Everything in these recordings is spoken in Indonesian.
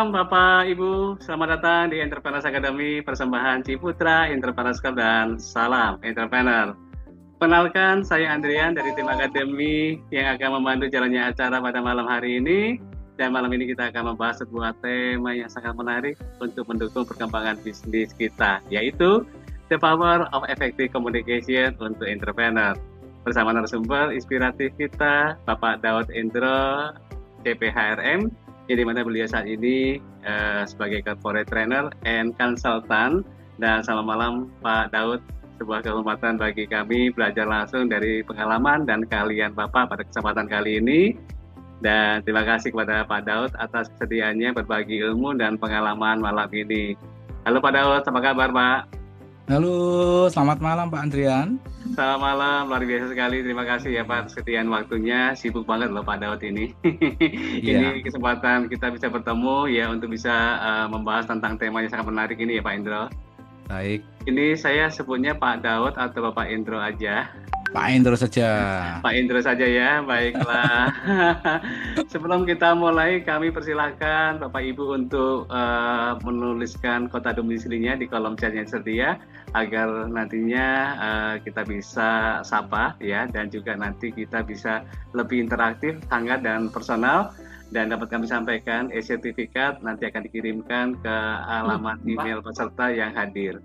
malam Bapak Ibu, selamat datang di Entrepreneurs Academy persembahan Ciputra Entrepreneurs Club dan salam entrepreneur. Kenalkan, saya Andrian dari tim Akademi yang akan membantu jalannya acara pada malam hari ini. Dan malam ini kita akan membahas sebuah tema yang sangat menarik untuk mendukung perkembangan bisnis kita, yaitu The Power of Effective Communication untuk Entrepreneur. Bersama narasumber inspiratif kita, Bapak Daud Endro, CPHRM, di mana beliau saat ini sebagai corporate trainer and consultant. Dan selamat malam Pak Daud, sebuah kehormatan bagi kami belajar langsung dari pengalaman dan keahlian Bapak pada kesempatan kali ini. Dan terima kasih kepada Pak Daud atas kesediaannya berbagi ilmu dan pengalaman malam ini. Halo Pak Daud, apa kabar Pak? Halo, selamat malam Pak Andrian. Selamat malam, luar biasa sekali. Terima kasih ya Pak atas kesediaan waktunya. Sibuk banget loh Pak Daud ini. Iya, Ini kesempatan kita bisa bertemu ya untuk bisa membahas tentang tema yang sangat menarik ini ya Pak Indro. baik. Ini saya sebutnya Pak Daud atau Bapak Indro aja. Pak Endro saja. Pak Indro saja ya, baiklah. Sebelum kita mulai, kami persilahkan Bapak Ibu untuk menuliskan kota domisilinya di kolom chat yang tersedia agar nantinya kita bisa sapa ya, dan juga nanti kita bisa lebih interaktif, hangat dan personal. Dan dapat kami sampaikan e-sertifikat nanti akan dikirimkan ke alamat email peserta yang hadir.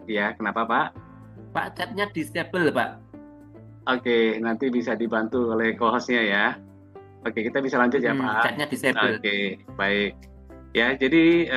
Ya, kenapa Pak? Pak, chatnya disable Pak. Oke, nanti bisa dibantu oleh co-hostnya ya. Oke, kita bisa lanjut ya Pak. Chatnya disable. Oke, baik. Ya, jadi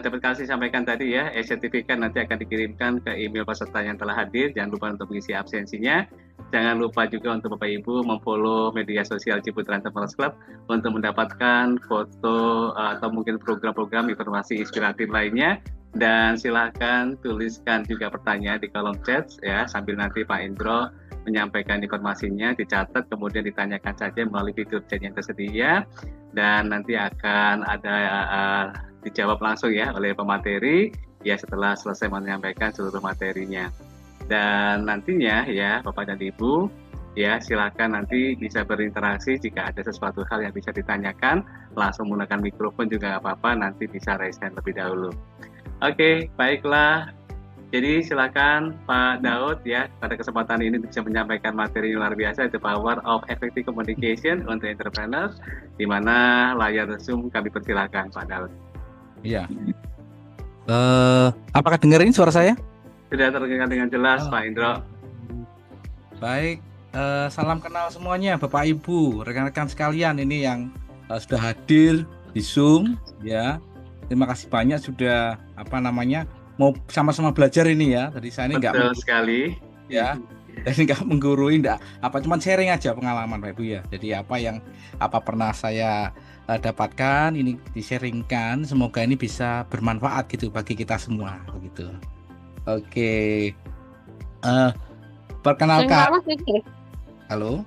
dapat kasih sampaikan tadi ya, e-sertifikat nanti akan dikirimkan ke email peserta yang telah hadir. Jangan lupa untuk mengisi absensinya. Jangan lupa juga untuk Bapak Ibu memfollow media sosial Ciputra Entrepreneurs Club untuk mendapatkan foto atau mungkin program-program informasi inspiratif lainnya. Dan silakan tuliskan juga pertanyaan di kolom chat ya, sambil nanti Pak Indro menyampaikan informasinya, dicatat, kemudian ditanyakan saja melalui fitur chat yang tersedia, dan nanti akan ada dijawab langsung ya oleh pemateri ya setelah selesai menyampaikan seluruh materinya. Dan nantinya ya Bapak dan Ibu ya silakan nanti bisa berinteraksi jika ada sesuatu hal yang bisa ditanyakan, langsung menggunakan mikrofon juga nggak apa-apa, nanti bisa raise hand lebih dahulu. Oke, baiklah. Jadi silakan Pak Daud ya pada kesempatan ini bisa menyampaikan materi yang luar biasa, The Power of Effective Communication untuk Entrepreneurs, di mana layar Zoom kami persilakan Pak Daud. Iya. Apakah dengerin suara saya? Sudah terdengar dengan jelas Pak Indro. Baik. Salam kenal semuanya Bapak Ibu, rekan-rekan sekalian ini yang sudah hadir di Zoom ya. Terima kasih banyak sudah mau sama-sama belajar ini ya. Tadi saya ini Betul sekali ya. Jadi nggak menggurui, cuman sharing aja pengalaman Pak Ibu ya. Jadi apa pernah saya dapatkan ini di-sharingkan, semoga ini bisa bermanfaat gitu bagi kita semua begitu. Oke. Perkenalkan. Halo.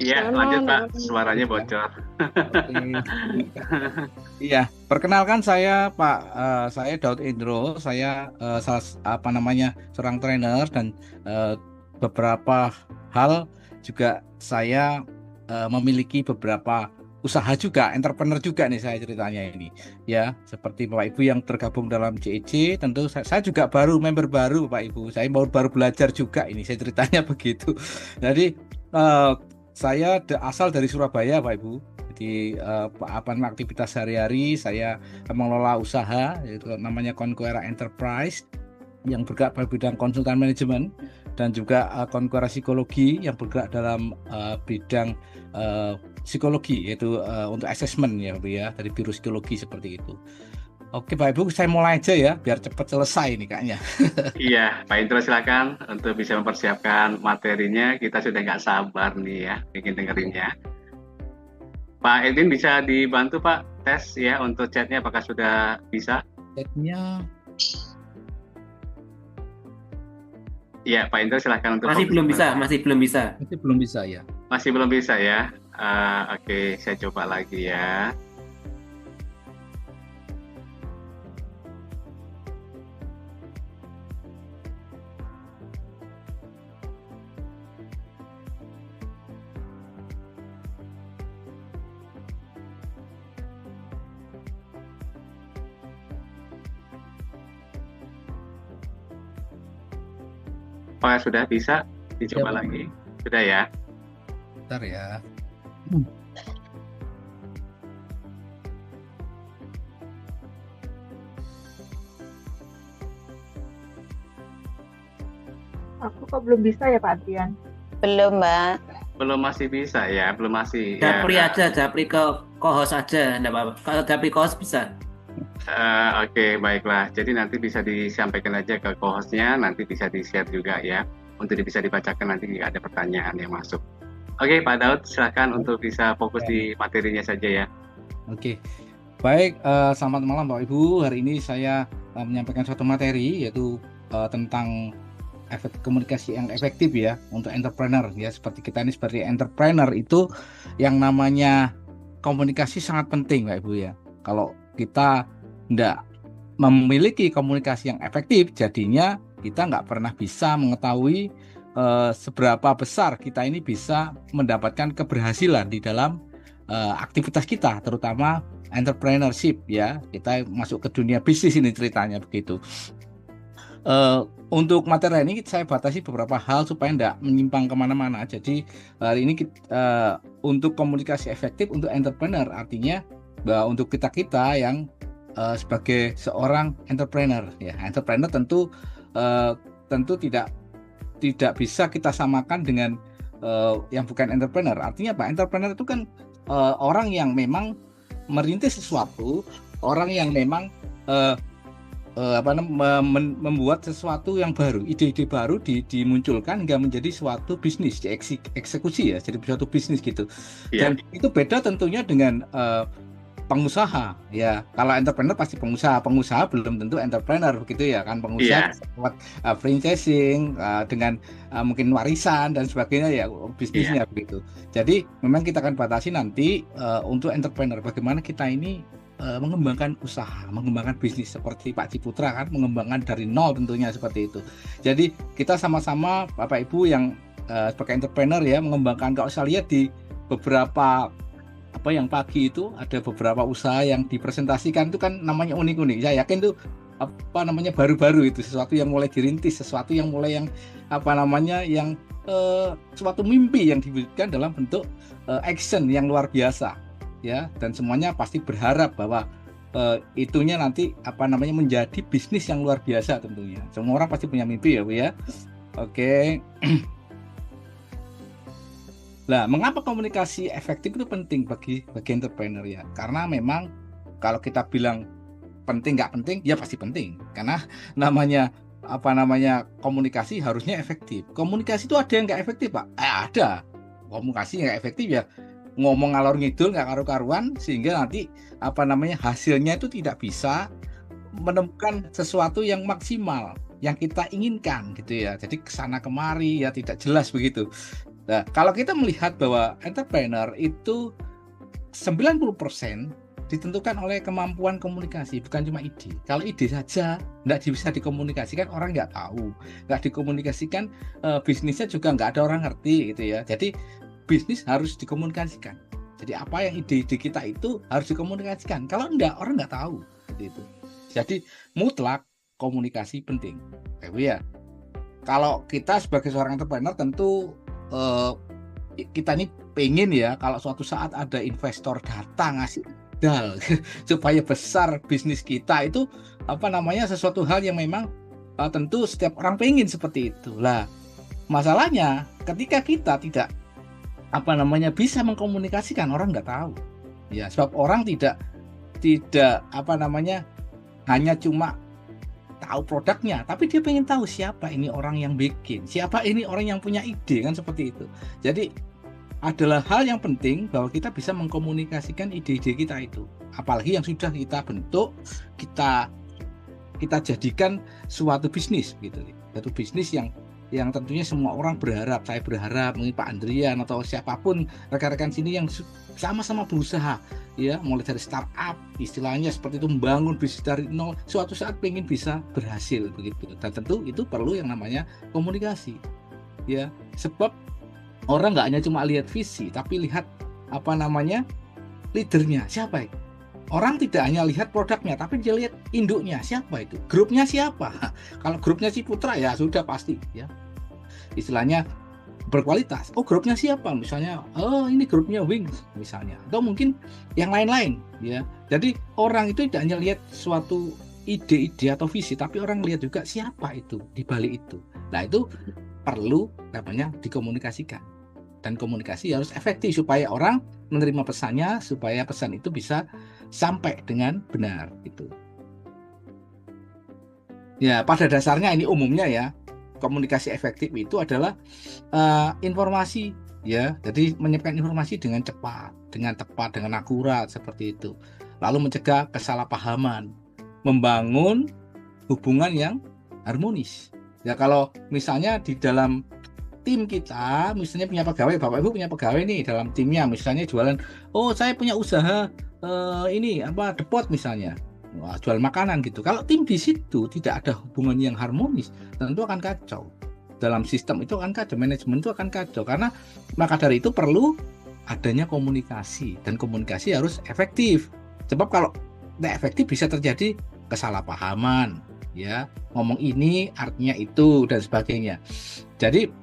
Iya, lanjut Pak, suaranya bocor. Iya, perkenalkan saya Pak, saya Daud Endro, saya seorang trainer dan beberapa hal juga saya memiliki beberapa usaha juga, entrepreneur juga nih saya ceritanya ini. Ya, seperti Bapak Ibu yang tergabung dalam JEC, tentu saya juga member baru Bapak Ibu. Saya baru belajar juga ini, saya ceritanya begitu. Jadi saya asal dari Surabaya Pak Ibu. Jadi aktivitas sehari-hari saya mengelola usaha yaitu namanya Conquera Enterprise yang bergerak pada bidang konsultan manajemen dan juga Conquera Psikologi yang bergerak dalam bidang psikologi yaitu untuk assessment ya Bu ya, dari biro psikologi seperti itu. Oke Pak Ibu, saya mulai aja ya biar cepat selesai nih kayaknya. Iya, Pak Indro silakan untuk bisa mempersiapkan materinya. Kita sudah nggak sabar nih ya, ingin dengerinnya. Pak Edwin bisa dibantu Pak tes ya untuk chatnya apakah sudah bisa? Chatnya Iya, Pak Indro silakan untuk masih belum bisa. Masih belum bisa ya. Masih belum bisa ya. Oke, saya coba lagi ya. Apakah sudah bisa Ya, dicoba Pak. lagi? Sudah ya? Bentar ya. Aku kok belum bisa ya Pak Adrian? Belum, Mbak. Belum, masih bisa ya? Belum, masih Japri ya. aja, Japri ke co-host aja, enggak apa-apa. Kalau Japri co-host bisa. Oke, baiklah. Jadi nanti bisa disampaikan aja ke co-hostnya, nanti bisa di-share juga ya, untuk bisa dibacakan nanti jika ada pertanyaan yang masuk. Oke, Pak Daud, silakan untuk bisa fokus di materinya saja ya. Oke, baik. Selamat malam Bapak Ibu. Hari ini saya menyampaikan suatu materi yaitu tentang komunikasi yang efektif ya untuk entrepreneur ya. Seperti kita ini sebagai entrepreneur itu yang namanya komunikasi sangat penting Bapak Ibu ya. Kalau kita tidak memiliki komunikasi yang efektif, jadinya kita nggak pernah bisa mengetahui seberapa besar kita ini bisa mendapatkan keberhasilan di dalam aktivitas kita, terutama entrepreneurship ya. Kita masuk ke dunia bisnis ini ceritanya begitu. Untuk materi ini saya batasi beberapa hal supaya tidak menyimpang kemana-mana. Jadi hari ini untuk komunikasi efektif untuk entrepreneur, artinya bahwa untuk kita yang sebagai seorang entrepreneur ya. Entrepreneur tentu tidak bisa kita samakan dengan yang bukan entrepreneur. Artinya apa? Entrepreneur itu kan orang yang memang merintis sesuatu, orang yang memang membuat sesuatu yang baru, ide-ide baru dimunculkan hingga menjadi suatu bisnis, dieksekusi ya, jadi suatu bisnis gitu. Dan itu beda tentunya dengan pengusaha ya. Kalau entrepreneur pasti pengusaha belum tentu entrepreneur begitu ya kan. Pengusaha buat franchising dengan mungkin warisan dan sebagainya ya, bisnisnya begitu. Jadi memang kita akan batasi nanti untuk entrepreneur bagaimana kita ini mengembangkan usaha, mengembangkan bisnis seperti Pak Ciputra kan, mengembangkan dari nol tentunya seperti itu. Jadi kita sama-sama Bapak Ibu yang sebagai entrepreneur ya, mengembangkan. Kalau saya lihat di beberapa yang pagi itu ada beberapa usaha yang dipresentasikan itu kan namanya unik-unik. Saya yakin itu baru-baru itu, sesuatu yang mulai dirintis, sesuatu yang mulai yang suatu mimpi yang diwujudkan dalam bentuk action yang luar biasa ya. Dan semuanya pasti berharap bahwa itunya nanti menjadi bisnis yang luar biasa tentunya. Semua orang pasti punya mimpi ya Bu ya. Oke. Nah, mengapa komunikasi efektif itu penting bagi entrepreneur ya? Karena memang kalau kita bilang penting nggak penting, ya pasti penting. Karena namanya komunikasi harusnya efektif. Komunikasi itu ada yang nggak efektif Pak? Ada. Komunikasi nggak efektif ya ngomong ngalor ngidul nggak karu-karuan, sehingga nanti hasilnya itu tidak bisa menemukan sesuatu yang maksimal yang kita inginkan gitu ya. Jadi kesana kemari ya tidak jelas begitu. Nah, kalau kita melihat bahwa entrepreneur itu 90% ditentukan oleh kemampuan komunikasi, bukan cuma ide. Kalau ide saja nggak bisa dikomunikasikan, orang nggak tahu. Nggak dikomunikasikan, bisnisnya juga nggak ada orang ngerti gitu ya. Jadi bisnis harus dikomunikasikan. Jadi apa yang ide-ide kita itu harus dikomunikasikan. Kalau enggak, orang nggak tahu seperti itu. Jadi mutlak komunikasi penting. Ya. Kalau kita sebagai seorang entrepreneur tentu kita ini pengen ya kalau suatu saat ada investor datang ngasih modal supaya besar bisnis kita itu sesuatu hal yang memang tentu setiap orang pengen seperti itu. Lah masalahnya ketika kita tidak bisa mengkomunikasikan, orang nggak tahu ya, sebab orang tidak hanya cuma tahu produknya, tapi dia pengen tahu siapa ini orang yang bikin, siapa ini orang yang punya ide kan seperti itu. Jadi adalah hal yang penting bahwa kita bisa mengkomunikasikan ide-ide kita itu, apalagi yang sudah kita bentuk, kita jadikan suatu bisnis gitu, suatu bisnis yang tentunya semua orang berharap. Saya berharap mungkin Pak Andrian atau siapapun rekan-rekan sini yang sama-sama berusaha ya, mulai dari startup istilahnya seperti itu, membangun bisnis dari nol, suatu saat pengen bisa berhasil begitu. Dan tentu itu perlu yang namanya komunikasi ya, sebab orang nggak hanya cuma lihat visi tapi lihat leadernya siapa ya. Orang tidak hanya lihat produknya tapi dia lihat induknya siapa, itu grupnya siapa. Kalau grupnya Ciputra ya sudah pasti ya istilahnya berkualitas. Oh, grupnya siapa? Misalnya, oh ini grupnya Wings misalnya, atau mungkin yang lain-lain ya. Jadi orang itu tidak hanya lihat suatu ide-ide atau visi, tapi orang lihat juga siapa itu di balik itu. Nah, itu perlu namanya dikomunikasikan. Dan komunikasi harus efektif supaya orang menerima pesannya, supaya pesan itu bisa sampai dengan benar itu. Ya, pada dasarnya ini umumnya ya, komunikasi efektif itu adalah informasi ya. Jadi menyampaikan informasi dengan cepat, dengan tepat, dengan akurat seperti itu. Lalu mencegah kesalahpahaman, membangun hubungan yang harmonis. Ya, kalau misalnya di dalam tim kita, misalnya punya pegawai, Bapak Ibu punya pegawai nih dalam timnya, misalnya jualan, oh saya punya usaha ini apa depot misalnya, wah, jual makanan gitu. Kalau tim di situ tidak ada hubungan yang harmonis, tentu akan kacau. Dalam sistem itu akan kacau, manajemen itu akan kacau. Karena maka dari itu perlu adanya komunikasi, dan komunikasi harus efektif. Sebab kalau tidak efektif bisa terjadi kesalahpahaman, ya, ngomong ini artinya itu dan sebagainya. Jadi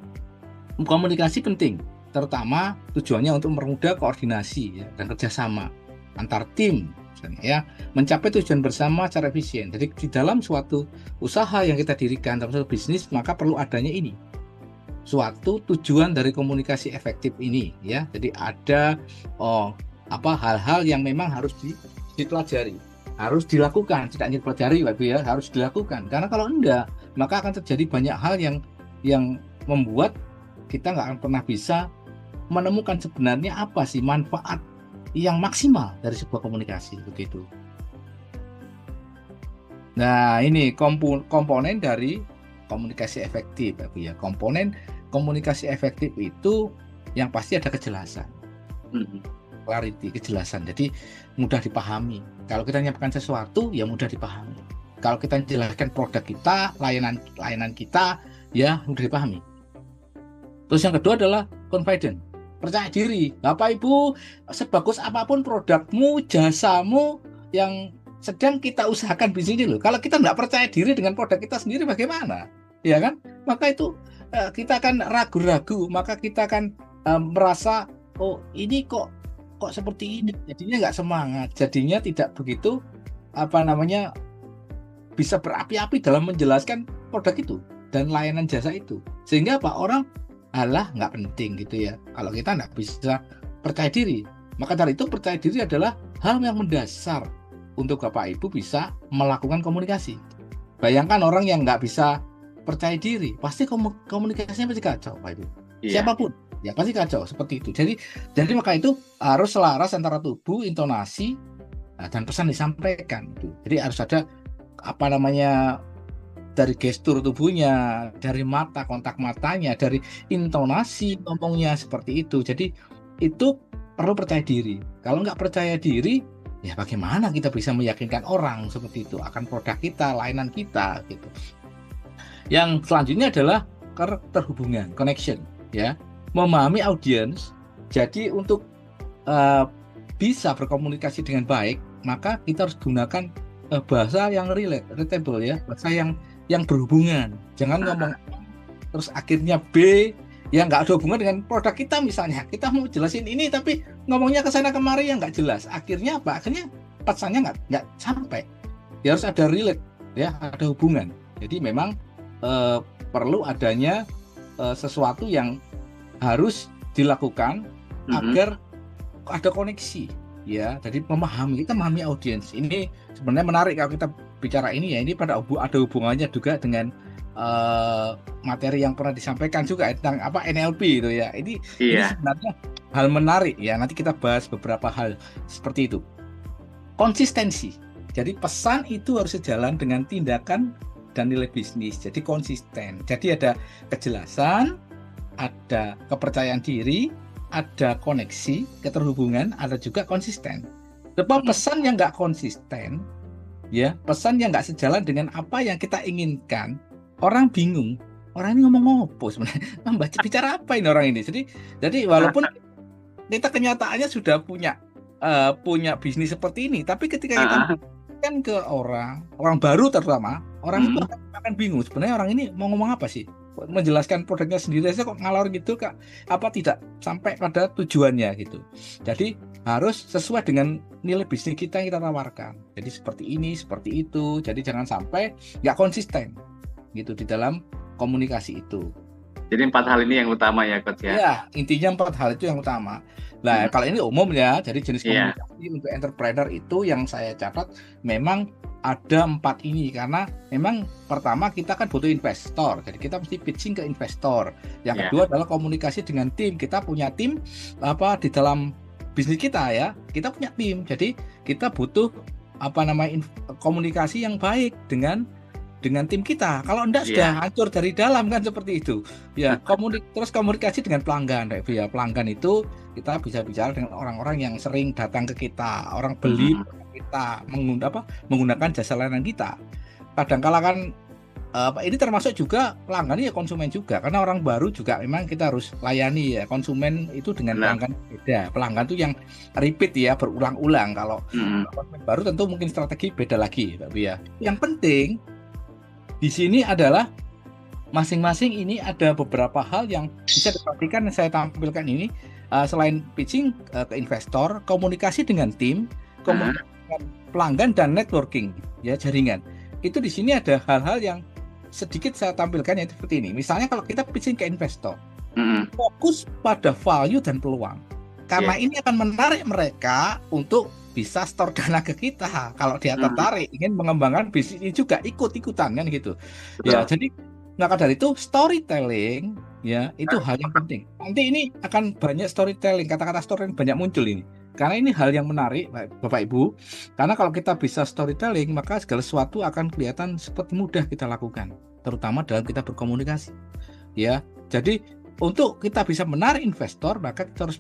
komunikasi penting, terutama tujuannya untuk mempermudah koordinasi ya, dan kerjasama antar tim, misalnya, ya, mencapai tujuan bersama secara efisien. Jadi di dalam suatu usaha yang kita dirikan, dalam suatu bisnis, maka perlu adanya ini, suatu tujuan dari komunikasi efektif ini, ya. Jadi ada hal-hal yang memang harus dipelajari, harus dilakukan, tidak hanya dipelajari, Pak Ibu, ya, harus dilakukan. Karena kalau enggak, maka akan terjadi banyak hal yang membuat kita nggak akan pernah bisa menemukan sebenarnya apa sih manfaat yang maksimal dari sebuah komunikasi begitu. Nah, ini komponen dari komunikasi efektif, ya. Komponen komunikasi efektif itu yang pasti ada kejelasan, clarity, kejelasan. Jadi mudah dipahami. Kalau kita menyampaikan sesuatu, ya mudah dipahami. Kalau kita menjelaskan produk kita, layanan kita, ya mudah dipahami. Terus yang kedua adalah confident, percaya diri. Bapak Ibu, sebagus apapun produkmu, jasamu yang sedang kita usahakan bisnis ini loh. Kalau kita nggak percaya diri dengan produk kita sendiri, bagaimana? Ya kan? Maka itu kita akan ragu-ragu, maka kita akan merasa, oh ini kok seperti ini. Jadinya nggak semangat, jadinya tidak begitu bisa berapi-api dalam menjelaskan produk itu dan layanan jasa itu. Sehingga orang alah nggak penting gitu ya, kalau kita nggak bisa percaya diri. Maka dari itu percaya diri adalah hal yang mendasar untuk Bapak Ibu bisa melakukan komunikasi. Bayangkan orang yang nggak bisa percaya diri, pasti komunikasinya pasti kacau, Pak Ibu. Siapapun ya pasti kacau seperti itu. Jadi maka itu harus selaras antara tubuh, intonasi, dan pesan disampaikan. Jadi harus ada dari gestur tubuhnya, dari mata, kontak matanya, dari intonasi ngomongnya seperti itu. Jadi itu perlu percaya diri. Kalau nggak percaya diri, ya bagaimana kita bisa meyakinkan orang seperti itu akan produk kita, layanan kita gitu. Yang selanjutnya adalah keterhubungan, connection, ya, memahami audiens. Jadi untuk bisa berkomunikasi dengan baik, maka kita harus gunakan bahasa yang relatable, ya, bahasa yang berhubungan. Jangan ngomong terus akhirnya B yang nggak ada hubungan dengan produk kita. Misalnya kita mau jelasin ini tapi ngomongnya ke sana kemari yang nggak jelas, akhirnya apa? Akhirnya pesannya nggak sampai. Ya harus ada relate, ya, ada hubungan. Jadi memang perlu adanya sesuatu yang harus dilakukan agar ada koneksi, ya. Jadi kita memahami audiens. Ini sebenarnya menarik kalau kita bicara ini, ya. Ini ada hubungannya juga dengan materi yang pernah disampaikan juga tentang NLP itu, ya. Ini sebenarnya hal menarik, ya. Nanti kita bahas beberapa hal seperti itu. Konsistensi. Jadi pesan itu harus sejalan dengan tindakan dan nilai bisnis. Jadi konsisten. Jadi ada kejelasan, ada kepercayaan diri, ada koneksi, keterhubungan, ada juga konsisten. Sebab pesan yang nggak konsisten, ya, pesan yang nggak sejalan dengan apa yang kita inginkan, orang bingung. Orang ini ngomong apa sebenarnya? Bicara apa ini orang ini? Jadi walaupun kita kenyataannya sudah punya bisnis seperti ini, tapi ketika kita kan ke orang baru terutama, orang itu akan bingung sebenarnya orang ini mau ngomong apa sih? menjelaskan produknya sendiri saya kok ngalor gitu Kak, apa tidak sampai pada tujuannya gitu. Jadi harus sesuai dengan nilai bisnis kita yang kita tawarkan. Jadi seperti ini, seperti itu. Jadi jangan sampai nggak konsisten gitu di dalam komunikasi itu. Jadi 4 hal ini yang utama ya Coach ya. Ya, intinya 4 hal itu yang utama. Nah, kalau ini umum ya, jadi jenis Iya. komunikasi untuk entrepreneur itu yang saya catat memang ada 4 ini karena memang pertama kita kan butuh investor, jadi kita mesti pitching ke investor. Yang Iya. kedua adalah komunikasi dengan tim. Kita punya tim di dalam bisnis kita ya, kita punya tim. Jadi kita butuh komunikasi yang baik dengan tim kita. Kalau enggak sudah hancur dari dalam kan seperti itu. Ya, terus komunikasi dengan pelanggan. Ya, pelanggan itu kita bisa bicara dengan orang-orang yang sering datang ke kita, orang beli kita menggunakan jasa layanan kita. Kadang-kala kan ini termasuk juga pelanggan ya konsumen juga, karena orang baru juga memang kita harus layani ya. Konsumen itu dengan pelanggan beda. Pelanggan itu yang repeat ya, berulang-ulang. Kalau konsumen baru tentu mungkin strategi beda lagi, tapi ya. Yang penting di sini adalah masing-masing ini ada beberapa hal yang bisa diperhatikan yang saya tampilkan ini. Selain pitching ke investor, komunikasi dengan tim, komunikasi dengan pelanggan dan networking ya, jaringan. Itu di sini ada hal-hal yang sedikit saya tampilkan yaitu seperti ini. Misalnya kalau kita pitching ke investor, fokus pada value dan peluang. Karena ini akan menarik mereka untuk bisa store dana ke kita. Kalau dia tertarik ingin mengembangkan bisnis ini juga ikut-ikutan kan gitu. Ya, jadi maka dari itu storytelling ya itu hal yang penting. Nanti ini akan banyak storytelling, kata-kata storytelling banyak muncul ini. Karena ini hal yang menarik Bapak Ibu. Karena kalau kita bisa storytelling maka segala sesuatu akan kelihatan seperti mudah kita lakukan, terutama dalam kita berkomunikasi. Ya. Jadi untuk kita bisa menarik investor maka kita harus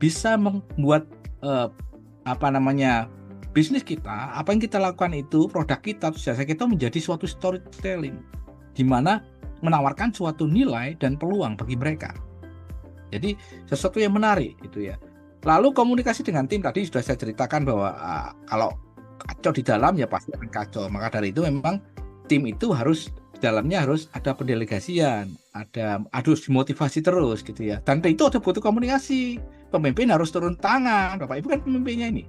bisa membuat bisnis kita, apa yang kita lakukan itu, produk kita, jasa kita menjadi suatu storytelling di mana menawarkan suatu nilai dan peluang bagi mereka. Jadi sesuatu yang menarik itu ya. Lalu komunikasi dengan tim tadi sudah saya ceritakan bahwa kalau kacau di dalam ya pasti akan kacau. Maka dari itu memang tim itu harus di dalamnya harus ada pendelegasian, harus dimotivasi terus gitu ya. Dan itu ada butuh komunikasi. Pemimpin harus turun tangan. Bapak Ibu kan pemimpinnya ini.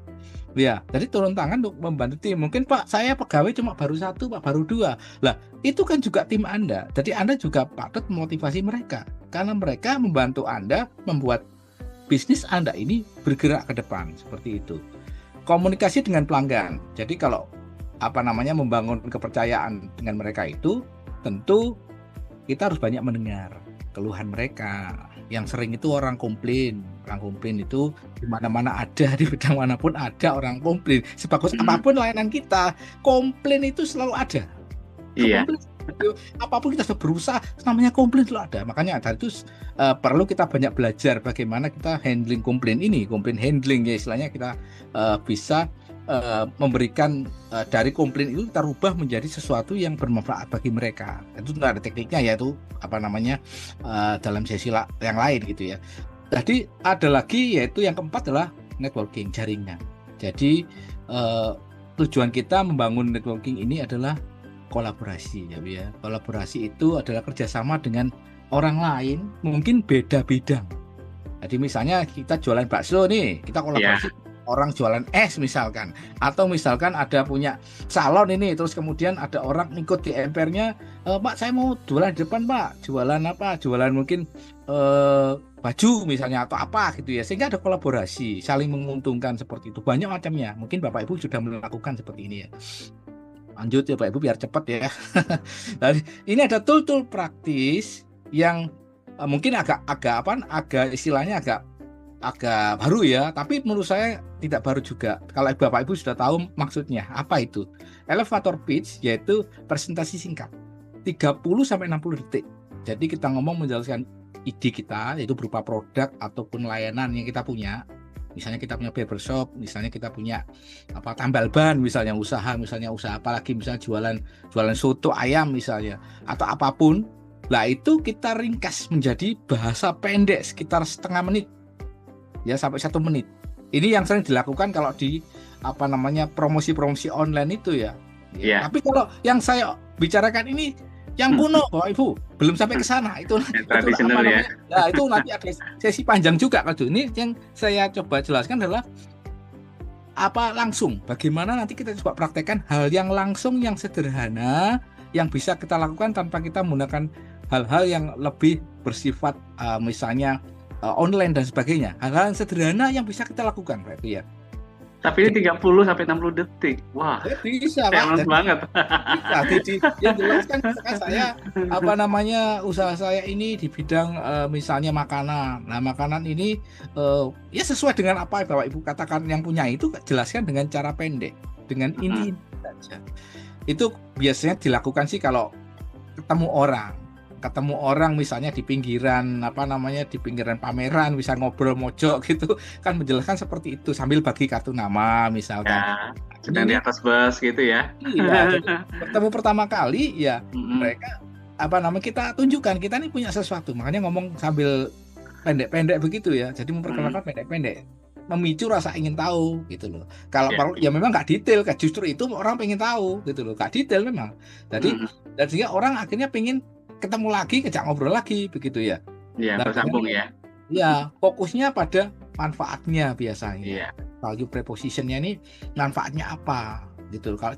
Ya, jadi turun tangan untuk membantu tim. Mungkin Pak, saya pegawai cuma baru 1, Pak, baru 2. Lah, itu kan juga tim Anda. Jadi Anda juga patut memotivasi mereka. Karena mereka membantu Anda membuat bisnis Anda ini bergerak ke depan. Seperti itu. Komunikasi dengan pelanggan. Jadi kalau membangun kepercayaan dengan mereka itu, tentu kita harus banyak mendengar keluhan mereka. Yang sering itu orang komplain itu di mana-mana ada, di bidang manapun ada orang komplain. Sebagus apapun layanan kita, komplain itu selalu ada. Iya. Apapun kita sudah berusaha, namanya komplain selalu ada. Makanya dari itu perlu kita banyak belajar bagaimana kita handling komplain ini, komplain handling ya istilahnya kita bisa memberikan dari komplain itu kita rubah menjadi sesuatu yang bermanfaat bagi mereka. Itu ada tekniknya yaitu dalam sesi yang lain gitu ya. Jadi ada lagi yaitu yang keempat adalah networking, jaringan. Jadi tujuan kita membangun networking ini adalah kolaborasi ya. Kolaborasi itu adalah kerjasama dengan orang lain mungkin beda bidang. Jadi misalnya kita jualan bakso nih, kita kolaborasi orang jualan es misalkan, atau misalkan ada punya salon ini, terus kemudian ada orang ikut di empernya, Pak saya mau jualan di depan Pak, jualan apa? Jualan mungkin baju misalnya atau apa gitu ya, sehingga ada kolaborasi, saling menguntungkan seperti itu. Banyak macamnya. Mungkin Bapak Ibu sudah melakukan seperti ini ya. Lanjut ya Bapak Ibu biar cepat ya. Ini ada tool-tool praktis yang mungkin agak istilahnya agak baru ya, tapi menurut saya tidak baru juga. Kalau Bapak Ibu sudah tahu maksudnya apa itu. Elevator pitch yaitu presentasi singkat 30-60 detik. Jadi kita ngomong menjelaskan ide kita yaitu berupa produk ataupun layanan yang kita punya. Misalnya kita punya barbershop, misalnya kita punya tambal ban, misalnya usaha apalagi misalnya jualan soto ayam misalnya atau apapun. Lah itu kita ringkas menjadi bahasa pendek sekitar setengah menit. Ya sampai 1 menit. Ini yang sering dilakukan kalau di promosi-promosi online itu ya. Yeah. Tapi kalau yang saya bicarakan ini yang kuno Bapak Ibu belum sampai ke sana itu Tradisional ya. Ya itu nanti ada sesi panjang juga kalau ini yang saya coba jelaskan adalah langsung bagaimana nanti kita coba praktekkan hal yang langsung yang sederhana yang bisa kita lakukan tanpa kita menggunakan hal-hal yang lebih bersifat misalnya online dan sebagainya, hal-hal yang sederhana yang bisa kita lakukan Pak itu ya. Tapi ini 30 sampai 60 detik. Wah. Bisa Pak. Banget. Yang jelas kan saya usaha saya ini di bidang misalnya makanan. Nah, makanan ini ya sesuai dengan apa Bapak Ibu katakan yang punya itu jelaskan dengan cara pendek, dengan inti saja. Itu biasanya dilakukan sih kalau ketemu orang misalnya di pinggiran di pinggiran pameran bisa ngobrol mojok gitu kan menjelaskan seperti itu sambil bagi kartu nama misalkan ya, sedang di atas bus gitu ya. Iya, ketemu pertama kali ya mereka kita tunjukkan kita ini punya sesuatu, makanya ngomong sambil pendek-pendek begitu ya, jadi memperkenalkan pendek-pendek memicu rasa ingin tahu gitu loh. Kalau ya memang nggak detail, justru itu orang pengen tahu gitu loh, nggak detail memang. Jadi dan sehingga orang akhirnya pengen ketemu lagi, ngejak ngobrol lagi begitu ya. Iya, bersambung ya. Ya, fokusnya pada manfaatnya biasanya. Iya. Value prepositionnya ini manfaatnya apa gitu. Kalau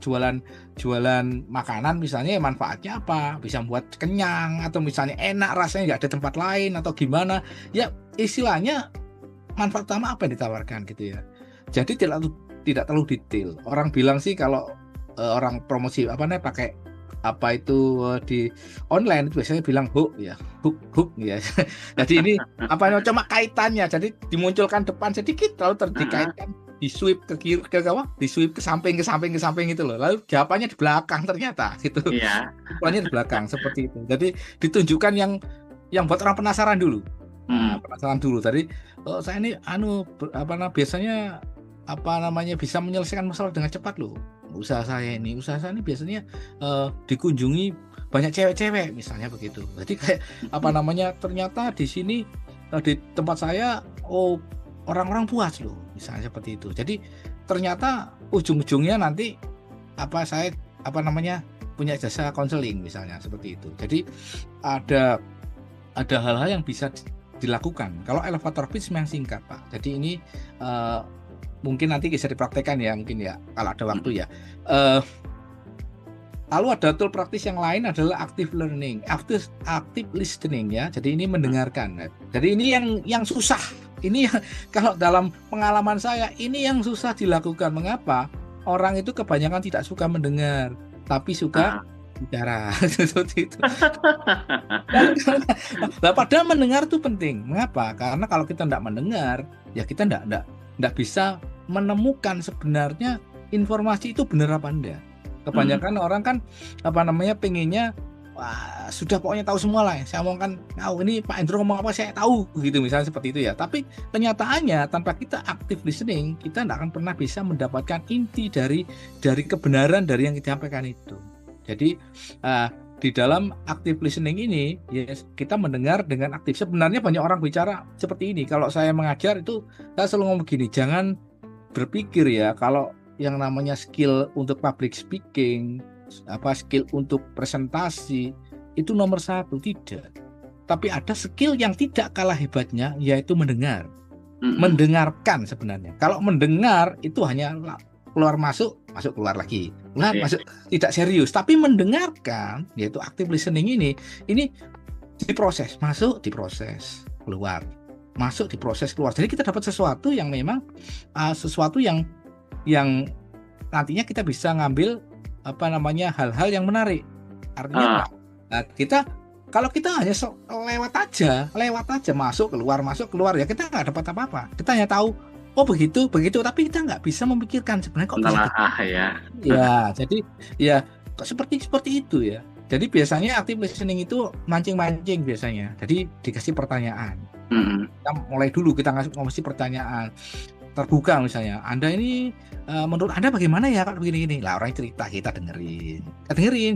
jualan makanan misalnya manfaatnya apa? Bisa buat kenyang atau misalnya enak rasanya nggak ada tempat lain atau gimana. Ya istilahnya manfaat utama apa yang ditawarkan gitu ya. Jadi tidak terlalu detail. Orang bilang sih kalau orang promosi pakai di online itu biasanya bilang hook ya. Jadi ini cuma kaitannya, jadi dimunculkan depan sedikit lalu dikaitkan di sweep ke kiri ke bawah, di sweep ke samping gitu loh. Lalu jawabannya di belakang ternyata gitu. Iya. Jawabannya di belakang seperti itu. Jadi ditunjukkan yang buat orang penasaran dulu. Penasaran dulu. Tadi saya ini biasanya bisa menyelesaikan masalah dengan cepat loh. Usaha saya ini biasanya dikunjungi banyak cewek-cewek misalnya begitu. Jadi kayak ternyata di sini di tempat saya orang-orang puas loh misalnya seperti itu. Jadi ternyata ujung-ujungnya nanti saya punya jasa konseling misalnya seperti itu. Jadi ada hal-hal yang bisa dilakukan. Kalau elevator pitch memang singkat Pak. Jadi ini mungkin nanti bisa dipraktekkan ya mungkin ya kalau ada waktu ya. Lalu ada tool praktis yang lain adalah active learning, active listening ya. Jadi ini mendengarkan. Jadi ini yang susah. Ini kalau dalam pengalaman saya ini yang susah dilakukan. Mengapa? Orang itu kebanyakan tidak suka mendengar, tapi suka bicara seperti itu. Padahal mendengar itu penting. Mengapa? Karena kalau kita tidak mendengar, ya kita tidak bisa menemukan sebenarnya informasi itu benar apa enggak. Kebanyakan orang kan pengennya sudah pokoknya tahu semua lah. Saya omongkan, ini Pak Endro ngomong apa saya tahu gitu misalnya seperti itu ya. Tapi kenyataannya tanpa kita active listening, kita tidak akan pernah bisa mendapatkan inti dari kebenaran dari yang kita sampaikan itu. Jadi di dalam active listening ini ya kita mendengar dengan aktif. Sebenarnya banyak orang bicara seperti ini. Kalau saya mengajar itu saya selalu ngomong begini, jangan berpikir ya kalau yang namanya skill untuk public speaking, skill untuk presentasi itu nomor satu, tidak. Tapi ada skill yang tidak kalah hebatnya yaitu mendengar. Mendengarkan sebenarnya. Kalau mendengar itu hanya keluar masuk keluar lagi. Masuk tidak serius, tapi mendengarkan yaitu active listening ini diproses, masuk diproses, keluar. Masuk diproses keluar. Jadi kita dapat sesuatu yang memang sesuatu yang nantinya kita bisa ngambil hal-hal yang menarik. Artinya kalau kita hanya lewat aja masuk keluar ya kita nggak dapat apa-apa. Kita hanya tahu begitu, tapi kita nggak bisa memikirkan sebenarnya kok bisa ya. Ya, jadi ya kok seperti itu ya. Jadi biasanya active listening itu mancing-mancing biasanya. Jadi dikasih pertanyaan. Kita mulai dulu kita ngasih pertanyaan terbuka misalnya. Anda ini menurut Anda bagaimana ya kalau begini-gini? Lah orang cerita kita dengerin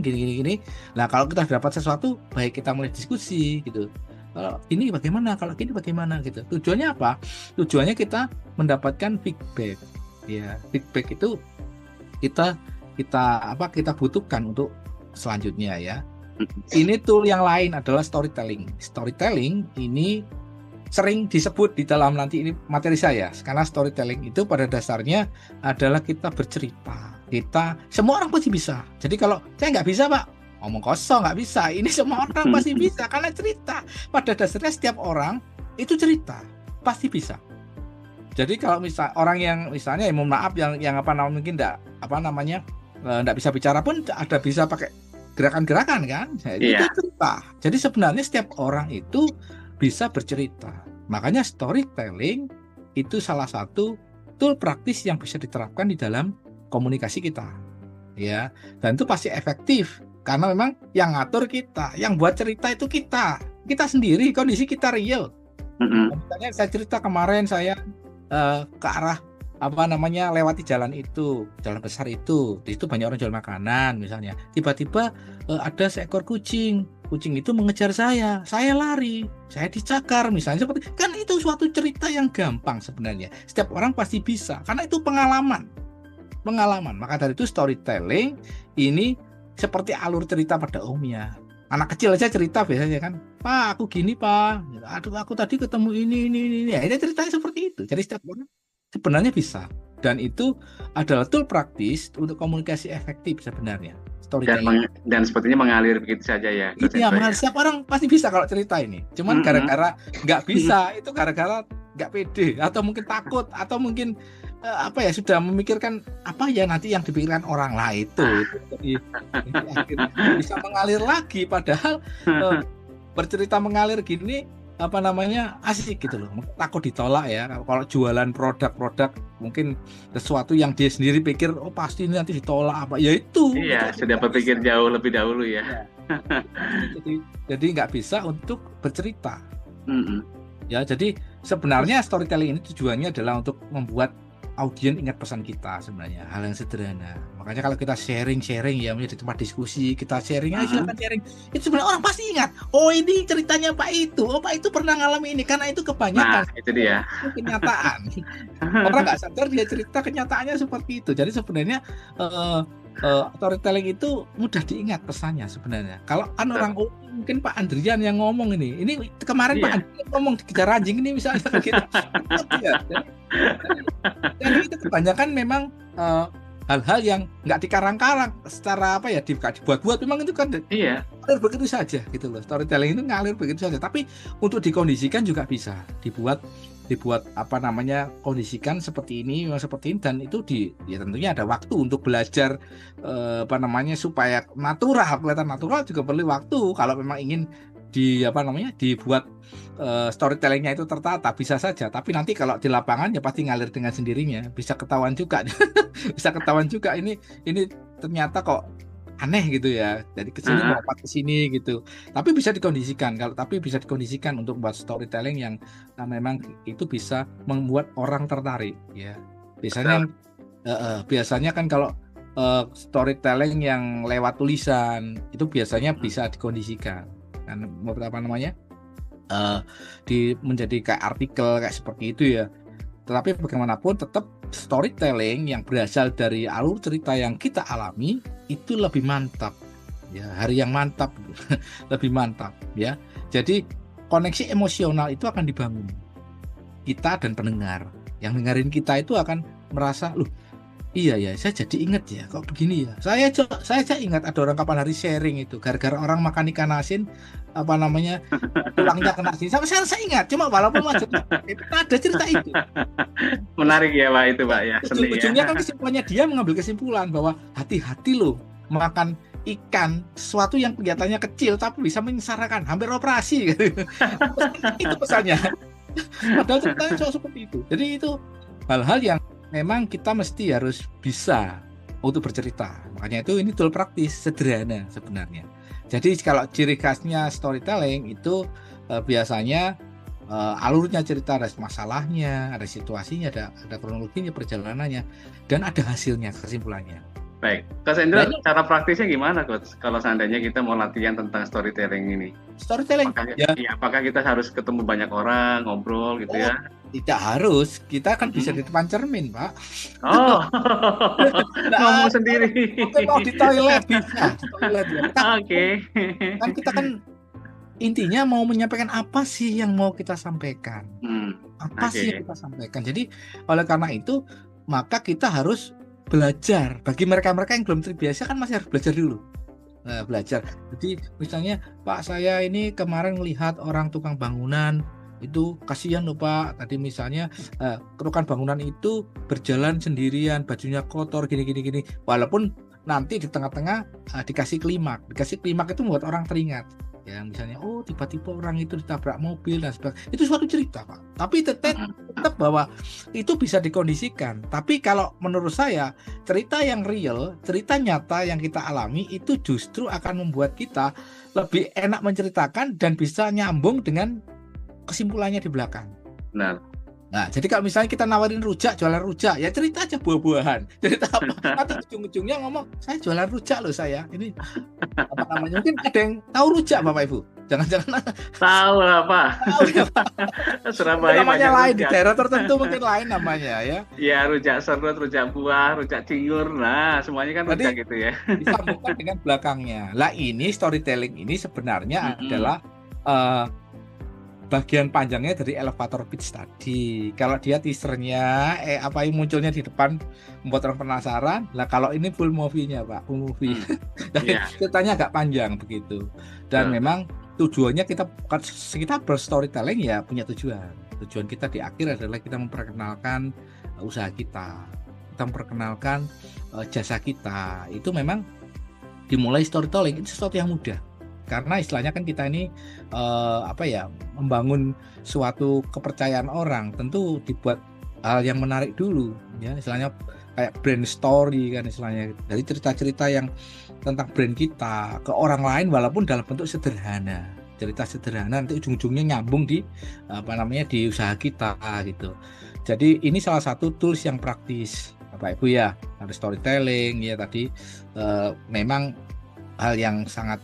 gini. Lah kalau kita dapat sesuatu baik kita mulai diskusi gitu. Kalau ini bagaimana? Kalau ini bagaimana gitu. Tujuannya apa? Tujuannya kita mendapatkan feedback. Ya, feedback itu kita butuhkan untuk selanjutnya ya. Ini tool yang lain adalah storytelling. Storytelling ini sering disebut di dalam nanti ini materi saya, karena storytelling itu pada dasarnya adalah kita bercerita. Semua orang pasti bisa. Jadi kalau saya nggak bisa, Pak, ngomong kosong, nggak bisa. Ini semua orang pasti bisa karena cerita. Pada dasarnya setiap orang itu cerita, pasti bisa. Jadi kalau orang yang misalnya mohon maaf yang mungkin nggak bisa bicara pun ada bisa pakai gerakan-gerakan kan, itu cerita. Jadi sebenarnya setiap orang itu bisa bercerita. Makanya storytelling itu salah satu tool praktis yang bisa diterapkan di dalam komunikasi kita, ya. Dan itu pasti efektif karena memang yang ngatur kita, yang buat cerita itu kita sendiri, kondisi kita real. Misalnya saya cerita kemarin saya ke arah lewati jalan besar itu, di situ banyak orang jual makanan misalnya. Tiba-tiba ada seekor kucing itu mengejar saya lari, saya dicakar misalnya, seperti kan itu suatu cerita yang gampang sebenarnya. Setiap orang pasti bisa karena itu pengalaman. Maka dari itu storytelling ini seperti alur cerita pada umumnya. Anak kecil aja cerita biasanya kan, Pak aku gini Pak, aduh aku tadi ketemu ini. Ya, ini ceritanya seperti itu. Jadi setiap orang sebenarnya bisa, dan itu adalah tool praktis untuk komunikasi efektif sebenarnya. Dan sepertinya mengalir begitu saja ya. Iya, mengalir. Setiap orang pasti bisa kalau cerita ini. Cuman gara-gara nggak bisa, itu gara-gara nggak pede atau mungkin takut atau mungkin sudah memikirkan apa ya nanti yang dipikirkan orang lah itu. Jadi akhirnya bisa mengalir lagi. Padahal bercerita mengalir gini asik gitu loh. Takut ditolak ya. Kalau jualan produk mungkin sesuatu yang dia sendiri pikir pasti ini nanti ditolak apa ya itu. Iya, sudah berpikir jauh lebih dahulu ya. Jadi nggak bisa untuk bercerita. Ya, jadi sebenarnya storytelling ini tujuannya adalah untuk membuat audiens ingat pesan kita sebenarnya, hal yang sederhana. Makanya kalau kita sharing ya, di tempat diskusi kita sharing, silakan sharing. Itu sebenarnya orang pasti ingat. Oh ini ceritanya Pak itu, Pak itu pernah ngalami ini, karena itu kebanyakan. Nah, itu dia. Kenyataan. Orang nggak sadar dia cerita kenyataannya seperti itu. Jadi sebenarnya storytelling itu mudah diingat pesannya sebenarnya. Kalau orang mungkin Pak Andrian yang ngomong ini kemarin Pak Andrian ngomong dikejar anjing ini misalnya gitu. Jadi itu kebanyakan memang hal-hal yang nggak dikarang-karang secara dibuat-buat, memang itu kan ngalir begitu saja gitu loh. Storytelling itu ngalir begitu saja, tapi untuk dikondisikan juga bisa dibuat kondisikan seperti ini dan itu tentunya ada waktu untuk belajar supaya kelihatan natural juga perlu waktu. Kalau memang ingin dibuat storytellingnya itu tertata bisa saja, tapi nanti kalau di lapangan ya pasti ngalir dengan sendirinya, bisa ketahuan juga ini ternyata kok aneh gitu ya, dari kesini melompat ke sini gitu. Tapi bisa dikondisikan untuk buat storytelling yang memang itu bisa membuat orang tertarik ya. Biasanya kan kalau storytelling yang lewat tulisan itu biasanya bisa dikondisikan kan menjadi kayak artikel kayak seperti itu ya. Tetapi bagaimanapun tetap storytelling yang berasal dari alur cerita yang kita alami itu lebih mantap ya, hari yang mantap lebih mantap ya. Jadi koneksi emosional itu akan dibangun, kita dan pendengar yang dengerin kita itu akan merasa iya ya, saya jadi ingat ya kok begini ya. Saya ingat ada orang kapan hari sharing itu gara-gara orang makan ikan asin tulangnya kena sini. Sampai saya ingat, cuma walaupun ada cerita itu. Menarik ya Pak itu Pak ya. Ujungnya kan kesimpulannya dia mengambil kesimpulan bahwa hati-hati loh makan ikan, sesuatu yang kelihatannya kecil tapi bisa menyengsarakan, hampir operasi. Itu pesannya. Padahal ceritanya soal seperti itu. Jadi itu hal-hal yang memang kita mesti harus bisa untuk bercerita. Makanya itu ini tool praktis sederhana sebenarnya. Jadi kalau ciri khasnya storytelling itu biasanya alurnya cerita, ada masalahnya, ada situasinya, ada kronologinya, perjalanannya, dan ada hasilnya, kesimpulannya. Baik, Coach Endro, cara praktisnya gimana Coach? Kalau seandainya kita mau latihan tentang storytelling ini? Storytelling? Apakah kita harus ketemu banyak orang, ngobrol gitu ya? Tidak harus, kita kan bisa di depan cermin, Pak. Oh, Nggak ngomong ada. sendiri. Mungkin mau di toilet bisa, di toilet ya. Oke. Kan kita kan intinya mau menyampaikan apa sih yang mau kita sampaikan. Apa sih yang Oke. kita sampaikan. Jadi oleh karena itu maka kita harus belajar. Bagi mereka-mereka yang belum terbiasa kan masih harus belajar dulu. Belajar. Jadi misalnya Pak, saya ini kemarin melihat orang tukang bangunan itu kasihan loh Pak. Tadi misalnya tukang bangunan itu berjalan sendirian, bajunya kotor gini. Walaupun nanti di tengah-tengah dikasih klimak. Dikasih klimak itu membuat orang teringat. Ya misalnya, oh tiba-tiba orang itu ditabrak mobil dan sebagainya. Itu suatu cerita Pak. Tapi tetap bahwa itu bisa dikondisikan. Tapi kalau menurut saya cerita yang real, cerita nyata yang kita alami itu justru akan membuat kita lebih enak menceritakan dan bisa nyambung dengan kesimpulannya di belakang. Benar. Nah, jadi kalau misalnya kita nawarin rujak, jualan rujak, ya cerita aja buah-buahan. Cerita apa? Nanti ujung-ujungnya ngomong, saya jualan rujak loh saya. Ini apa namanya? Mungkin ada yang tahu rujak Bapak Ibu. Jangan-jangan Tahu lah Pak. tahu ya Pak. Surabaya Namanya banyak lain di rujak. daerah tertentu mungkin lain namanya ya. Ya, rujak serut, rujak buah, rujak cingur. Nah, semuanya kan Berarti rujak gitu ya. disambungkan dengan belakangnya. Lah ini storytelling ini sebenarnya adalah bagian panjangnya dari elevator pitch tadi. Kalau dia teasernya apa yang munculnya di depan membuat orang penasaran. Lah kalau ini full movie-nya Pak, full movie. Jadi ceritanya agak panjang begitu. Dan memang tujuannya kita berstorytelling ya punya tujuan. Tujuan kita di akhir adalah kita memperkenalkan usaha kita. Kita memperkenalkan jasa kita. Itu memang dimulai storytelling itu sesuatu yang mudah. Karena istilahnya kan kita ini membangun suatu kepercayaan orang, tentu dibuat hal yang menarik dulu ya, istilahnya kayak brand story kan istilahnya, dari cerita-cerita yang tentang brand kita ke orang lain walaupun dalam bentuk sederhana, cerita sederhana nanti ujung-ujungnya nyambung di di usaha kita gitu. Jadi ini salah satu tools yang praktis Bapak Ibu ya, ada storytelling ya tadi, memang hal yang sangat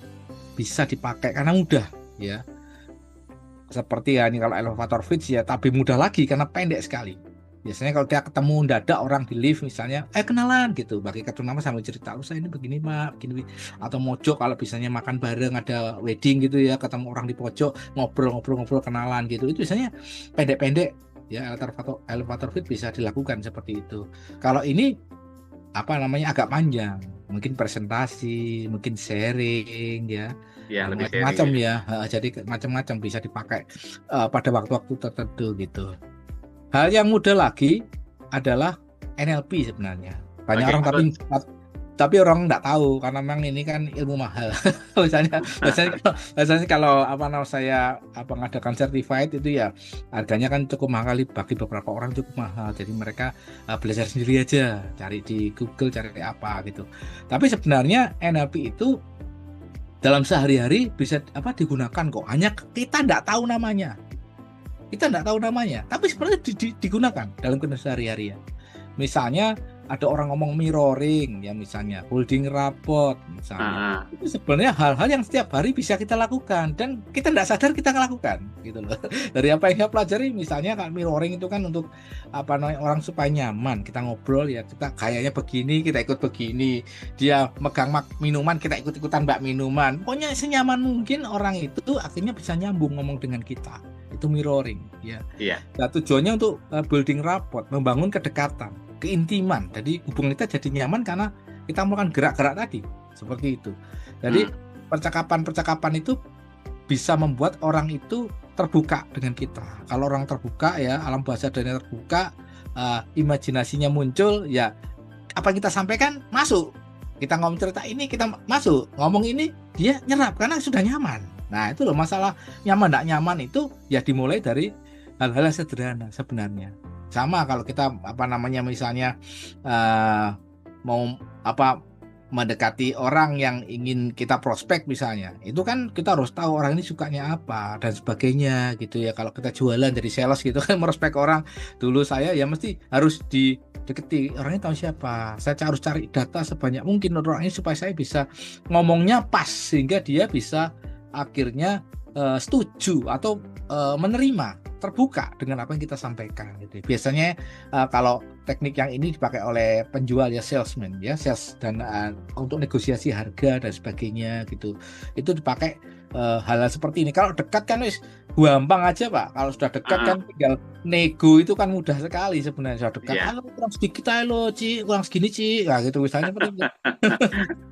bisa dipakai karena mudah ya. Seperti ya ini kalau elevator pitch ya, tapi mudah lagi karena pendek sekali. Biasanya kalau dia ketemu mendadak orang di lift misalnya, kenalan gitu, bagi kartu nama sambil cerita, saya ini begini Pak, begini. Atau mojok kalau biasanya makan bareng ada wedding gitu ya, ketemu orang di pojok ngobrol kenalan gitu. Itu biasanya pendek-pendek ya, elevator pitch bisa dilakukan seperti itu. Kalau ini agak panjang, mungkin presentasi, mungkin sharing ya, macam-macam ya. Jadi macam-macam bisa dipakai pada waktu-waktu tertentu gitu. Hal yang mudah lagi adalah NLP sebenarnya. Banyak orang tapi orang nggak tahu karena memang ini kan ilmu mahal. biasanya kalau saya mengadakan certified itu ya harganya kan cukup mahal, bagi beberapa orang cukup mahal. Jadi mereka belajar sendiri aja, cari di Google, cari apa gitu. Tapi sebenarnya NLP itu dalam sehari-hari bisa digunakan kok. Hanya kita nggak tahu namanya. Tapi sebenarnya digunakan dalam keseharian. Misalnya ada orang ngomong mirroring ya, misalnya holding rapport misalnya. Itu sebenarnya hal-hal yang setiap hari bisa kita lakukan dan kita tidak sadar kita ngelakukan gitu loh. Dari apa yang saya pelajari, misalnya kan mirroring itu kan untuk orang supaya nyaman. Kita ngobrol ya, kita kayaknya begini, kita ikut begini. Dia megang minuman, kita ikut-ikutan bak minuman. Pokoknya senyaman mungkin orang itu akhirnya bisa nyambung ngomong dengan kita. Itu mirroring ya. Nah, tujuannya untuk building rapport, membangun kedekatan, keintiman. Jadi hubungan kita jadi nyaman karena kita melakukan gerak-gerak tadi seperti itu. Jadi percakapan itu bisa membuat orang itu terbuka dengan kita. Kalau orang terbuka ya, alam bahasa dan terbuka, imajinasinya muncul ya, apa yang kita sampaikan masuk. Kita ngomong cerita ini kita masuk, ngomong ini dia nyerap karena sudah nyaman. Nah itu loh, masalah nyaman tidak nyaman itu ya dimulai dari hal-hal yang sederhana sebenarnya. Sama kalau kita misalnya mau mendekati orang yang ingin kita prospek misalnya, itu kan kita harus tahu orang ini sukanya apa dan sebagainya gitu ya. Kalau kita jualan jadi sales gitu kan, merospek orang, dulu saya ya mesti harus didekati orangnya tahu siapa. Saya harus cari data sebanyak mungkin orang ini supaya saya bisa ngomongnya pas sehingga dia bisa akhirnya setuju atau menerima terbuka dengan apa yang kita sampaikan gitu. Biasanya kalau teknik yang ini dipakai oleh penjual ya, salesman ya, sales dan untuk negosiasi harga dan sebagainya gitu. Itu dipakai hal-hal seperti ini. Kalau dekat kan wis gampang aja Pak. Kalau sudah dekat kan tinggal nego, itu kan mudah sekali sebenarnya. Sudah dekat, halo kurang sedikit aja lo Ci, kurang segini Ci, nah gitu misalnya seperti itu.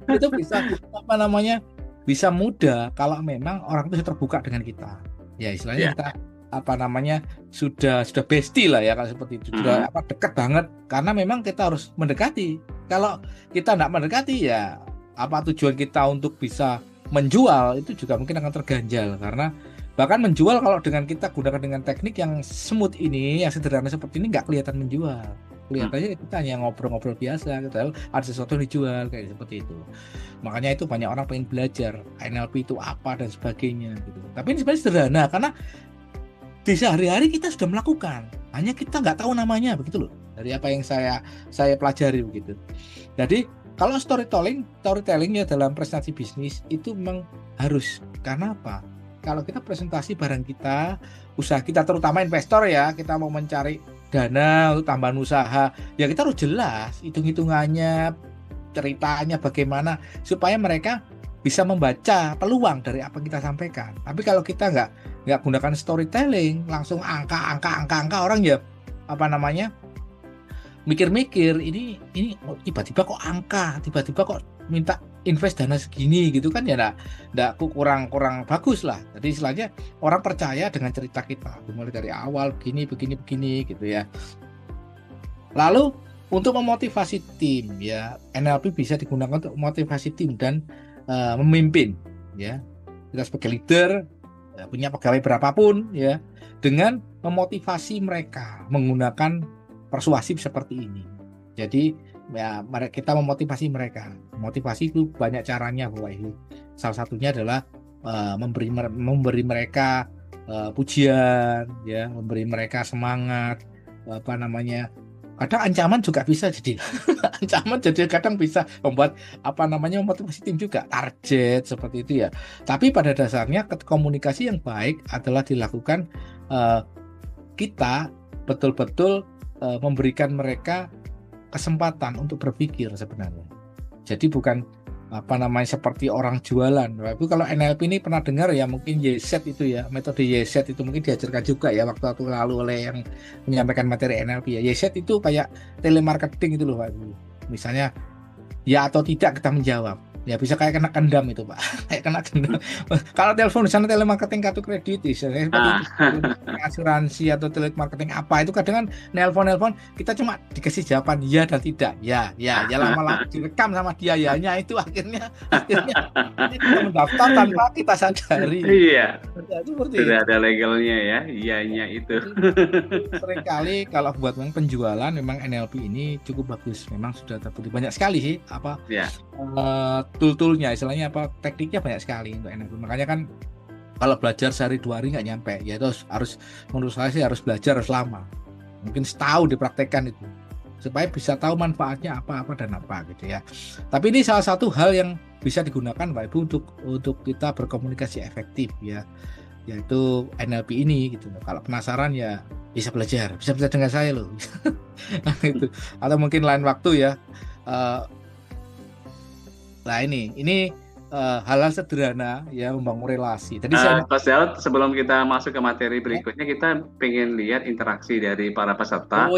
Itu bisa apa namanya, bisa mudah kalau memang orang itu terbuka dengan kita. Ya istilahnya kita apa namanya sudah bestie lah ya, kalau seperti itu sudah dekat banget, karena memang kita harus mendekati. Kalau kita tidak mendekati ya apa tujuan kita untuk bisa menjual itu juga mungkin akan terganjal, karena bahkan menjual kalau dengan kita gunakan dengan teknik yang smooth ini, yang sederhana seperti ini, nggak kelihatan menjual. Kelihatannya kita hanya ngobrol-ngobrol biasa, gitu. Ada sesuatu yang dijual kayak seperti itu. Makanya itu banyak orang pengen belajar NLP itu apa dan sebagainya gitu. Tapi ini sebenarnya sederhana karena di sehari-hari kita sudah melakukan, hanya kita nggak tahu namanya begitu loh. Dari apa yang saya pelajari begitu. Jadi kalau storytelling ya dalam presentasi bisnis itu memang harus. Karena apa? Kalau kita presentasi barang kita, usaha kita, terutama investor ya, kita mau mencari dana untuk tambahan usaha, ya kita harus jelas hitung-hitungannya, ceritanya bagaimana supaya mereka bisa membaca peluang dari apa yang kita sampaikan. Tapi kalau kita nggak gunakan storytelling, langsung angka, orang ya apa namanya mikir-mikir ini tiba-tiba kok angka, tiba-tiba kok minta invest dana segini gitu kan, ya nggak kurang bagus lah. Jadi istilahnya orang percaya dengan cerita kita mulai dari awal begini gitu ya. Lalu untuk memotivasi tim ya, NLP bisa digunakan untuk motivasi tim dan memimpin ya. Kita sebagai leader punya pegawai berapapun ya, dengan memotivasi mereka menggunakan persuasif seperti ini. Jadi ya kita memotivasi mereka. Motivasi itu banyak caranya Bapak Ibu. Salah satunya adalah memberi mereka pujian ya, memberi mereka semangat, apa namanya. Kadang ancaman juga bisa jadi ancaman, jadi kadang bisa membuat apa namanya memotivasi tim juga, target seperti itu ya. Tapi pada dasarnya komunikasi yang baik adalah dilakukan kita betul-betul memberikan mereka kesempatan untuk berpikir sebenarnya. Jadi bukan apa namanya seperti orang jualan. Ibu kalau NLP ini pernah dengar ya, mungkin YZ itu ya, metode YZ itu mungkin diajarkan juga ya waktu lalu oleh yang menyampaikan materi NLP ya. YZ itu kayak telemarketing itu loh Pak Ibu. Misalnya ya atau tidak kita menjawab. Ya bisa kayak kena kendam itu Pak. Kayak kena kendam. Kalau telepon di sana telemarketing kartu kredit, seperti asuransi atau telemarketing apa itu kadang kan nelpon kita cuma dikasih jawaban ya dan tidak. Ya lama-lama direkam sama dia ya-nya itu akhirnya kita mendaftar tanpa kita sadari. Iya. Seperti sudah ada legalnya ya, iya-nya itu. Seringkali kalau buat penjualan memang NLP ini cukup bagus. Memang sudah terbukti banyak sekali sih tool-toolnya, istilahnya apa, tekniknya banyak sekali untuk NLP. Makanya kan kalau belajar sehari 2 hari nggak nyampe, ya itu harus menurut saya sih harus belajar harus lama, mungkin setahun dipraktekkan itu supaya bisa tahu manfaatnya apa dan apa gitu ya. Tapi ini salah satu hal yang bisa digunakan Pak Ibu untuk kita berkomunikasi efektif ya, yaitu NLP ini gitu. Kalau penasaran ya bisa belajar dengan saya loh. Itu atau mungkin lain waktu ya. Nah ini hal-hal sederhana ya, membangun relasi. Tadi Pak Jarod, sebelum kita masuk ke materi berikutnya, kita pengen lihat interaksi dari para peserta.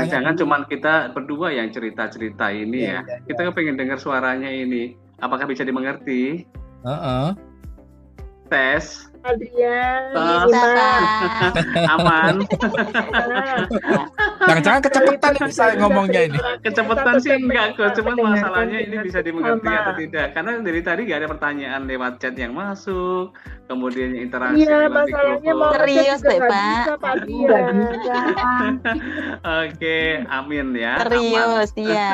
Jangan cuma kita berdua yang cerita-cerita ini ya. Kita pengen dengar suaranya ini. Apakah bisa dimengerti? Tes. Adrian, aman. Jangan-jangan kecepatan ini saya ngomongnya ini. Kecepatan sih enggak kok, cuman masalahnya ini bisa dimengerti atau tidak. Karena dari tadi nggak ada pertanyaan lewat chat yang masuk, kemudian interaksi lewat mikrofon. Serius deh Pak. Oke, amin ya. Serius ya.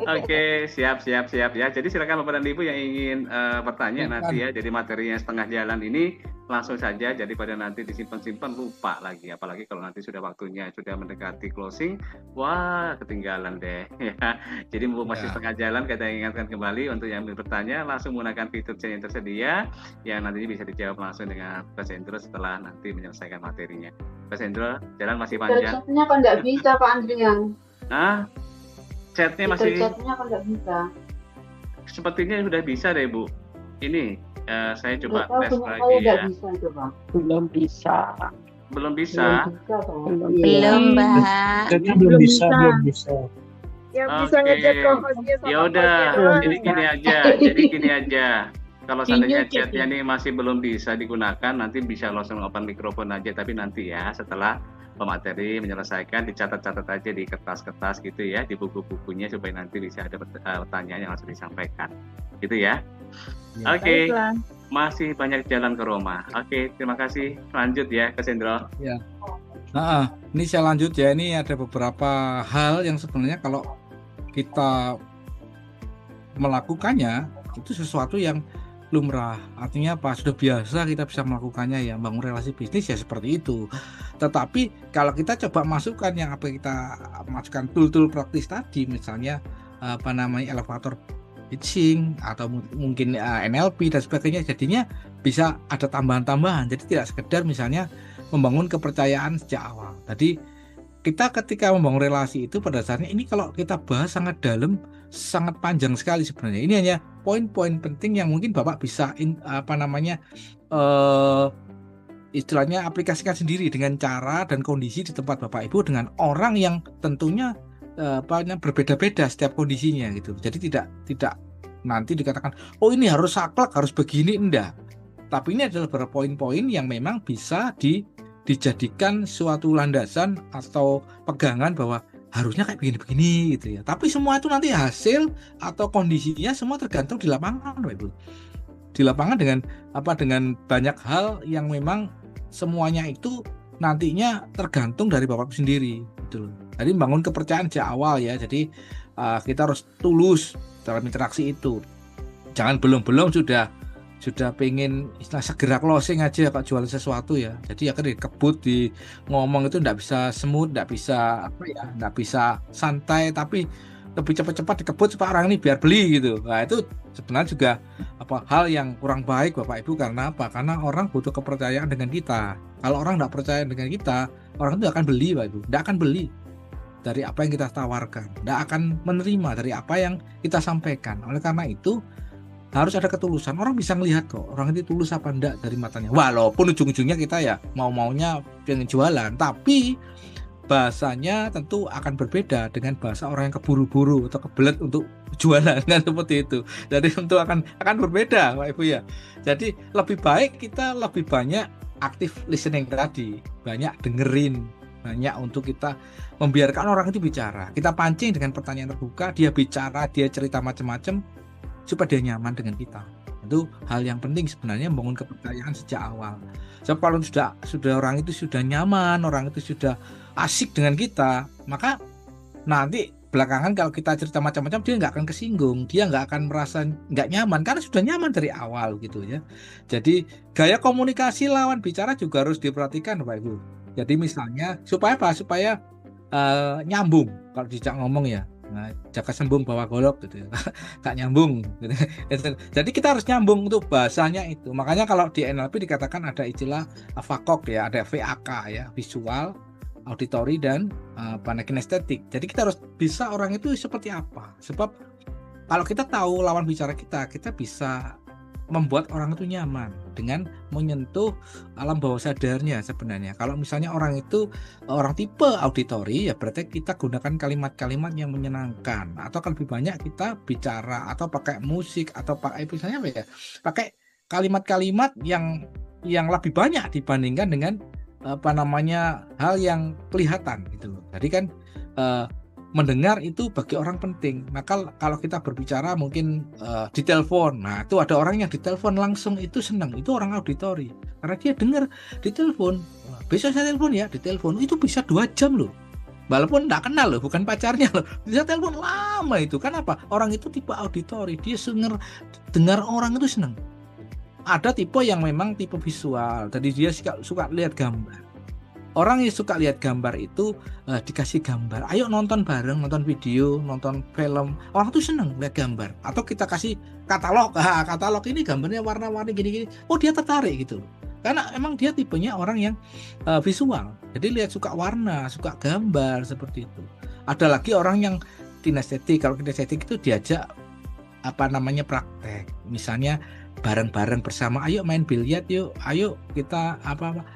Oke, siap ya. Jadi silakan Bapak dan Ibu yang ingin bertanya nanti ya. Jadi materinya setengah jalan ini langsung saja, daripada nanti disimpan-simpan lupa lagi, apalagi kalau nanti sudah waktunya sudah mendekati closing, wah ketinggalan deh ya. Jadi mumpung masih setengah jalan, kita ingatkan kembali untuk yang bertanya langsung menggunakan fitur chat yang tersedia yang nantinya bisa dijawab langsung dengan Mas Hendro setelah nanti menyelesaikan materinya. Mas Hendro, jalan masih panjang. Chatnya kan nggak bisa Pak Andrian. Nah, chatnya Chatnya masih kan nggak bisa. sepertinya sudah bisa deh Bu. Ini saya coba Nggak tahu, tes punya lagi saya nggak ya. bisa coba. Belum bisa. Belum bisa. Belum Belum, Mbak. Chatnya belum bisa. Yang Oke. bisa ngechat co-hostnya sama Ya udah, hostnya doang. jadi gini aja. Kalau seandainya chatnya nih masih belum bisa digunakan, nanti bisa langsung open mikrofon aja. Tapi nanti ya setelah pemateri menyelesaikan, dicatat-catat aja di kertas-kertas gitu ya, di buku-bukunya supaya nanti bisa ada pertanyaan yang langsung disampaikan. Gitu ya. Oke, Baiklah. masih banyak jalan ke Roma. Oke, terima kasih. Lanjut ya ke Sendro. Nah, ini saya lanjut ya. Ini ada beberapa hal yang sebenarnya kalau kita melakukannya itu sesuatu yang lumrah. Artinya apa? Sudah biasa kita bisa melakukannya ya, bangun relasi bisnis ya seperti itu. Tetapi kalau kita coba masukkan yang apa kita masukkan tool-tool praktis tadi, misalnya elevator pitching atau mungkin NLP dan sebagainya, jadinya bisa ada tambahan-tambahan. Jadi tidak sekedar misalnya membangun kepercayaan sejak awal. Jadi kita ketika membangun relasi itu pada dasarnya ini kalau kita bahas sangat dalam, sangat panjang sekali sebenarnya. Ini hanya poin-poin penting yang mungkin Bapak bisa istilahnya aplikasikan sendiri dengan cara dan kondisi di tempat Bapak Ibu dengan orang yang tentunya berbeda-beda setiap kondisinya gitu. Jadi tidak nanti dikatakan oh ini harus saklek, harus begini, enggak. Tapi ini adalah beberapa poin-poin yang memang bisa dijadikan suatu landasan atau pegangan bahwa harusnya kayak begini-begini gitu ya. Tapi semua itu nanti hasil atau kondisinya semua tergantung di lapangan, Bapak Ibu. Di lapangan dengan banyak hal yang memang semuanya itu nantinya tergantung dari Bapak sendiri gitu loh. Jadi membangun kepercayaan sejak awal ya. Jadi kita harus tulus dalam interaksi itu. Jangan belum sudah pengen segera closing aja Pak jual sesuatu ya. Jadi akan dikebut di ngomong itu enggak bisa smooth, enggak bisa santai, tapi lebih cepat-cepat dikebut supaya orang ini biar beli gitu. Nah, itu sebenarnya juga hal yang kurang baik Bapak Ibu. Karena apa? Karena orang butuh kepercayaan dengan kita. Kalau orang enggak percaya dengan kita, orang itu akan beli Pak Ibu. Enggak akan beli dari apa yang kita tawarkan, enggak akan menerima dari apa yang kita sampaikan. Oleh karena itu harus ada ketulusan. Orang bisa melihat kok orang itu tulus apa enggak dari matanya. Walaupun ujung-ujungnya kita ya mau-maunya pengen jualan, tapi bahasanya tentu akan berbeda dengan bahasa orang yang keburu-buru atau kebelet untuk jualan kan seperti itu. Jadi tentu akan berbeda Pak Ibu ya. Jadi lebih baik kita lebih banyak aktif listening tadi, banyak dengerin, banyak untuk kita membiarkan orang itu bicara. Kita pancing dengan pertanyaan terbuka, dia bicara, dia cerita macam-macam supaya dia nyaman dengan kita. Itu hal yang penting sebenarnya, membangun kepercayaan sejak awal. Sebab kalau sudah orang itu sudah nyaman, orang itu sudah asik dengan kita, maka nanti belakangan kalau kita cerita macam-macam dia nggak akan kesinggung, dia nggak akan merasa nggak nyaman karena sudah nyaman dari awal gitu ya. Jadi gaya komunikasi lawan bicara juga harus diperhatikan Bapak Ibu. Jadi misalnya supaya apa? Supaya nyambung kalau dijak ngomong ya. Nah, jaka sembung bawa golok gitu ya. Gak nyambung gitu. Jadi kita harus nyambung untuk bahasanya itu. Makanya kalau di NLP dikatakan ada istilah VAKOK ya, ada VAK ya, visual, auditory dan kinestetik. Jadi kita harus bisa orang itu seperti apa. Sebab kalau kita tahu lawan bicara kita bisa membuat orang itu nyaman dengan menyentuh alam bawah sadarnya sebenarnya. Kalau misalnya orang itu orang tipe auditory ya berarti kita gunakan kalimat-kalimat yang menyenangkan, atau lebih banyak kita bicara atau pakai musik atau pakai misalnya apa ya? Pakai kalimat-kalimat yang lebih banyak dibandingkan dengan hal yang kelihatan gitu loh. Jadi kan mendengar itu bagi orang penting. Maka kalau kita berbicara mungkin di telepon, nah itu ada orang yang di telepon langsung itu senang, itu orang auditori karena dia dengar di telepon. Besok saya telepon ya, di telepon itu bisa 2 jam loh, walaupun nggak kenal loh, bukan pacarnya loh, bisa telepon lama itu. Kan apa? Orang itu tipe auditori, dia dengar orang itu senang. ada tipe yang memang tipe visual, jadi dia suka lihat gambar. Orang yang suka lihat gambar itu dikasih gambar, ayo nonton bareng, nonton video, nonton film, orang tuh seneng lihat gambar. Atau kita kasih katalog, katalog ini gambarnya warna-warni gini-gini, oh dia tertarik gitu. Karena emang dia tipenya orang yang visual, jadi lihat suka warna, suka gambar seperti itu. Ada lagi orang yang kinestetik. Kalau kinestetik itu diajak praktek, misalnya bareng-bareng bersama, ayo main biliar yuk, ayo kita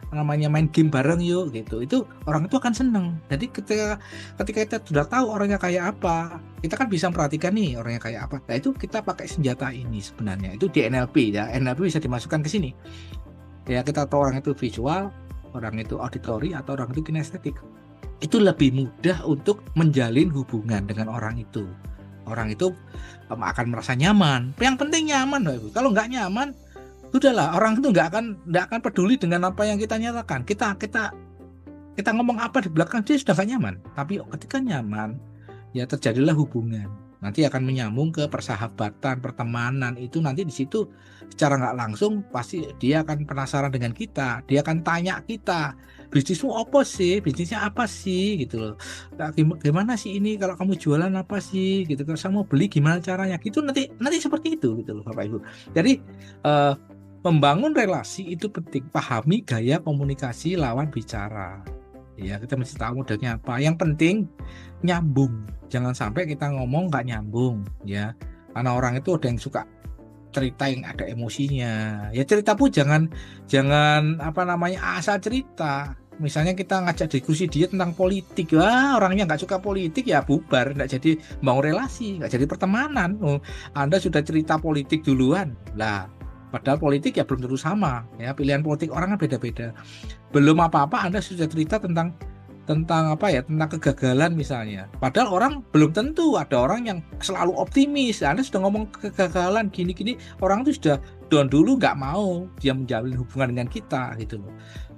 main game bareng yuk gitu. Itu orang itu akan seneng. Jadi ketika kita sudah tahu orangnya kayak apa, kita kan bisa memperhatikan nih orangnya kayak apa. Nah itu kita pakai senjata ini sebenarnya. Itu di NLP ya. NLP bisa dimasukkan ke sini. Ya kita tahu orang itu visual, orang itu auditory, atau orang itu kinestetik. Itu lebih mudah untuk menjalin hubungan dengan orang itu. Orang itu akan merasa nyaman. Yang penting nyaman, Bapak Ibu. Kalau nggak nyaman, sudahlah, orang itu nggak akan peduli dengan apa yang kita nyatakan. Kita ngomong apa di belakang dia sudah nggak nyaman. Tapi ketika nyaman, ya terjadilah hubungan. Nanti akan menyambung ke persahabatan, pertemanan. Itu nanti di situ secara nggak langsung pasti dia akan penasaran dengan kita. Dia akan tanya kita, bisnismu apa sih? Bisnisnya apa sih? Gitu loh. Nah, gimana sih ini? Kalau kamu jualan apa sih? Gitu. Kalau saya mau beli gimana caranya? Gitu nanti seperti itu gitu loh, Bapak Ibu. Jadi membangun relasi itu penting. Pahami gaya komunikasi lawan bicara. Ya, kita mesti tahu modelnya apa. Yang penting nyambung. Jangan sampai kita ngomong nggak nyambung, ya. Karena orang itu ada yang suka cerita yang ada emosinya. Ya cerita pun jangan asal cerita. Misalnya kita ngajak diskusi dia tentang politik, wah orangnya nggak suka politik ya bubar, nggak jadi bangun relasi, nggak jadi pertemanan. Anda sudah cerita politik duluan, lah. Padahal politik ya belum tentu sama, ya pilihan politik orang kan beda-beda. Belum apa-apa Anda sudah cerita tentang kegagalan misalnya. Padahal orang belum tentu, ada orang yang selalu optimis. Anda sudah ngomong kegagalan gini-gini, orang itu sudah down dulu, nggak mau dia menjalin hubungan dengan kita gitu loh.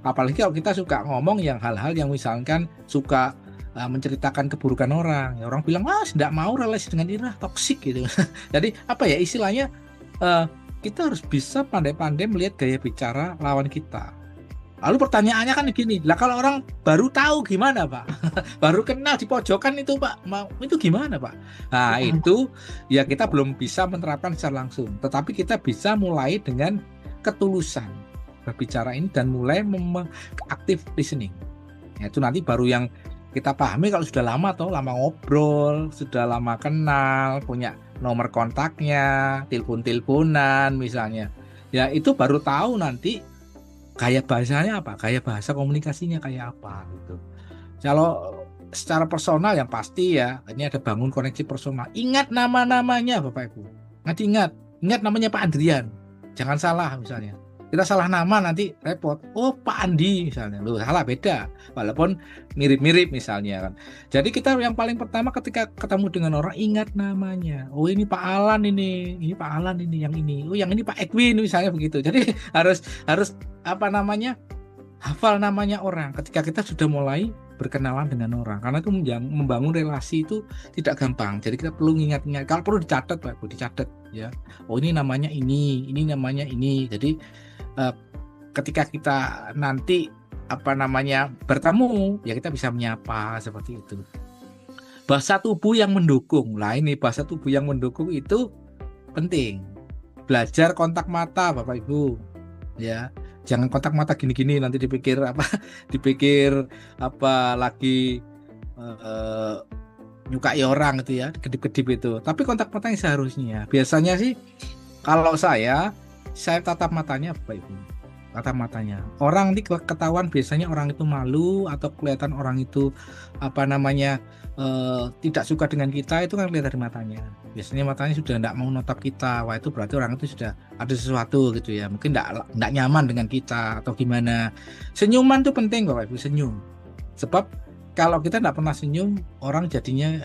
Apalagi kalau kita suka ngomong yang hal-hal yang misalkan suka menceritakan keburukan orang, ya orang bilang tidak mau relasi dengan Ira, toksik gitu. Jadi istilahnya kita harus bisa pandai-pandai melihat gaya bicara lawan kita. Lalu pertanyaannya kan gini, lah kalau orang baru tahu gimana Pak? Baru kenal di pojokan itu Pak, itu gimana Pak? Nah itu ya kita belum bisa menerapkan secara langsung, tetapi kita bisa mulai dengan ketulusan berbicara ini dan mulai aktif listening. Ya, itu nanti baru yang kita pahami kalau sudah lama ngobrol, sudah lama kenal, punya nomor kontaknya, telepon-teleponan misalnya. Ya itu baru tahu nanti gaya bahasanya apa, gaya bahasa komunikasinya kayak apa gitu. Kalau secara personal yang pasti ya, ini ada bangun koneksi personal. Ingat nama-namanya Bapak Ibu. Ingat namanya Pak Andrian. Jangan salah misalnya. Kita salah nama nanti repot. Oh Pak Andi misalnya, loh salah beda. Walaupun mirip-mirip misalnya kan. Jadi kita yang paling pertama ketika ketemu dengan orang ingat namanya. Oh ini Pak Alan ini Pak Alan ini yang ini. Oh yang ini Pak Edwin misalnya begitu. Jadi harus hafal namanya orang ketika kita sudah mulai berkenalan dengan orang. Karena itu membangun relasi itu tidak gampang. Jadi kita perlu ingat-ingat. Kalau perlu dicatat Pak, dicatat ya. Oh ini namanya ini namanya ini. Jadi ketika kita nanti bertemu ya kita bisa menyapa seperti itu. Bahasa tubuh yang mendukung. Lah ini bahasa tubuh yang mendukung itu penting. Belajar kontak mata Bapak Ibu. Ya. Jangan kontak mata gini-gini nanti dipikir lagi nyukai orang gitu ya, kedip-kedip itu. Tapi kontak mata yang seharusnya. Biasanya sih kalau saya tatap matanya Bapak Ibu. Tatap matanya. Orang nanti ketahuan biasanya orang itu malu atau kelihatan orang itu tidak suka dengan kita, itu kan kelihatan dari matanya. Biasanya matanya sudah tidak mau notap kita. Wah itu berarti orang itu sudah ada sesuatu gitu ya. Mungkin tidak nyaman dengan kita atau gimana. Senyuman itu penting Bapak Ibu, senyum. Sebab kalau kita tidak pernah senyum, orang jadinya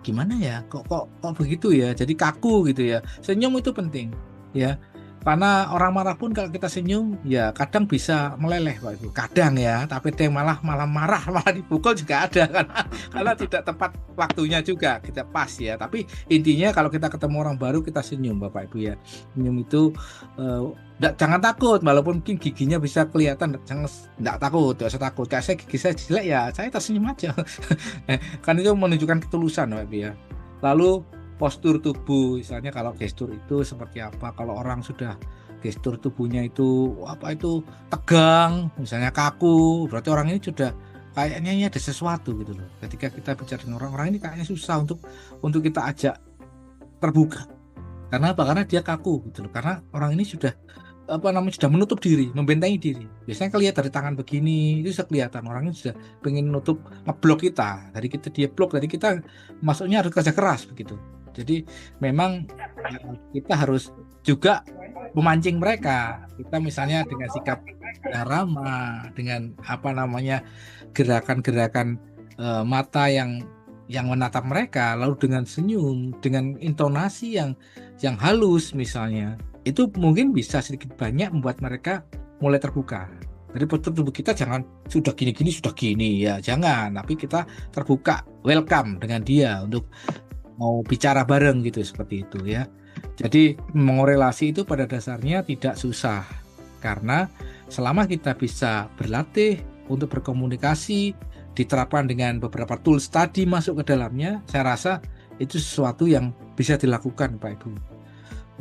gimana ya? Kok begitu ya? Jadi kaku gitu ya. Senyum itu penting ya. Karena orang marah pun kalau kita senyum ya kadang bisa meleleh Pak Ibu. Kadang ya, tapi ada yang malah marah, malah dipukul juga ada karena tidak tepat waktunya juga kita pas ya. Tapi intinya kalau kita ketemu orang baru kita senyum Bapak Ibu ya. Senyum itu jangan takut, walaupun mungkin giginya bisa kelihatan, enggak takut, tidak usah takut. Kayak saya gigi saya jelek ya, saya tersenyum aja. Kan itu menunjukkan ketulusan Bapak Ibu ya. Lalu postur tubuh, misalnya kalau gestur itu seperti apa, kalau orang sudah gestur tubuhnya itu tegang, misalnya kaku, berarti orang ini sudah kayaknya ini ada sesuatu gitu loh. Ketika kita bicara dengan orang ini kayaknya susah untuk kita ajak terbuka. Karena apa? Karena dia kaku gitu loh. Karena orang ini sudah sudah menutup diri, membentengi diri. Biasanya kelihatan dari tangan begini, itu sudah kelihatan orang ini sudah pengen nutup, ngeblok kita. Dari kita dia blok, dari kita masuknya harus kerja keras begitu. Jadi memang kita harus juga memancing mereka. Kita misalnya dengan sikap ramah, dengan gerakan-gerakan mata yang menatap mereka, lalu dengan senyum, dengan intonasi yang halus misalnya, itu mungkin bisa sedikit banyak membuat mereka mulai terbuka. Jadi postur tubuh kita jangan sudah gini ya, jangan. Tapi kita terbuka, welcome dengan dia untuk mau bicara bareng gitu, seperti itu ya. Jadi mengorelasi itu pada dasarnya tidak susah, karena selama kita bisa berlatih untuk berkomunikasi, diterapkan dengan beberapa tools tadi masuk ke dalamnya, saya rasa itu sesuatu yang bisa dilakukan Pak Ibu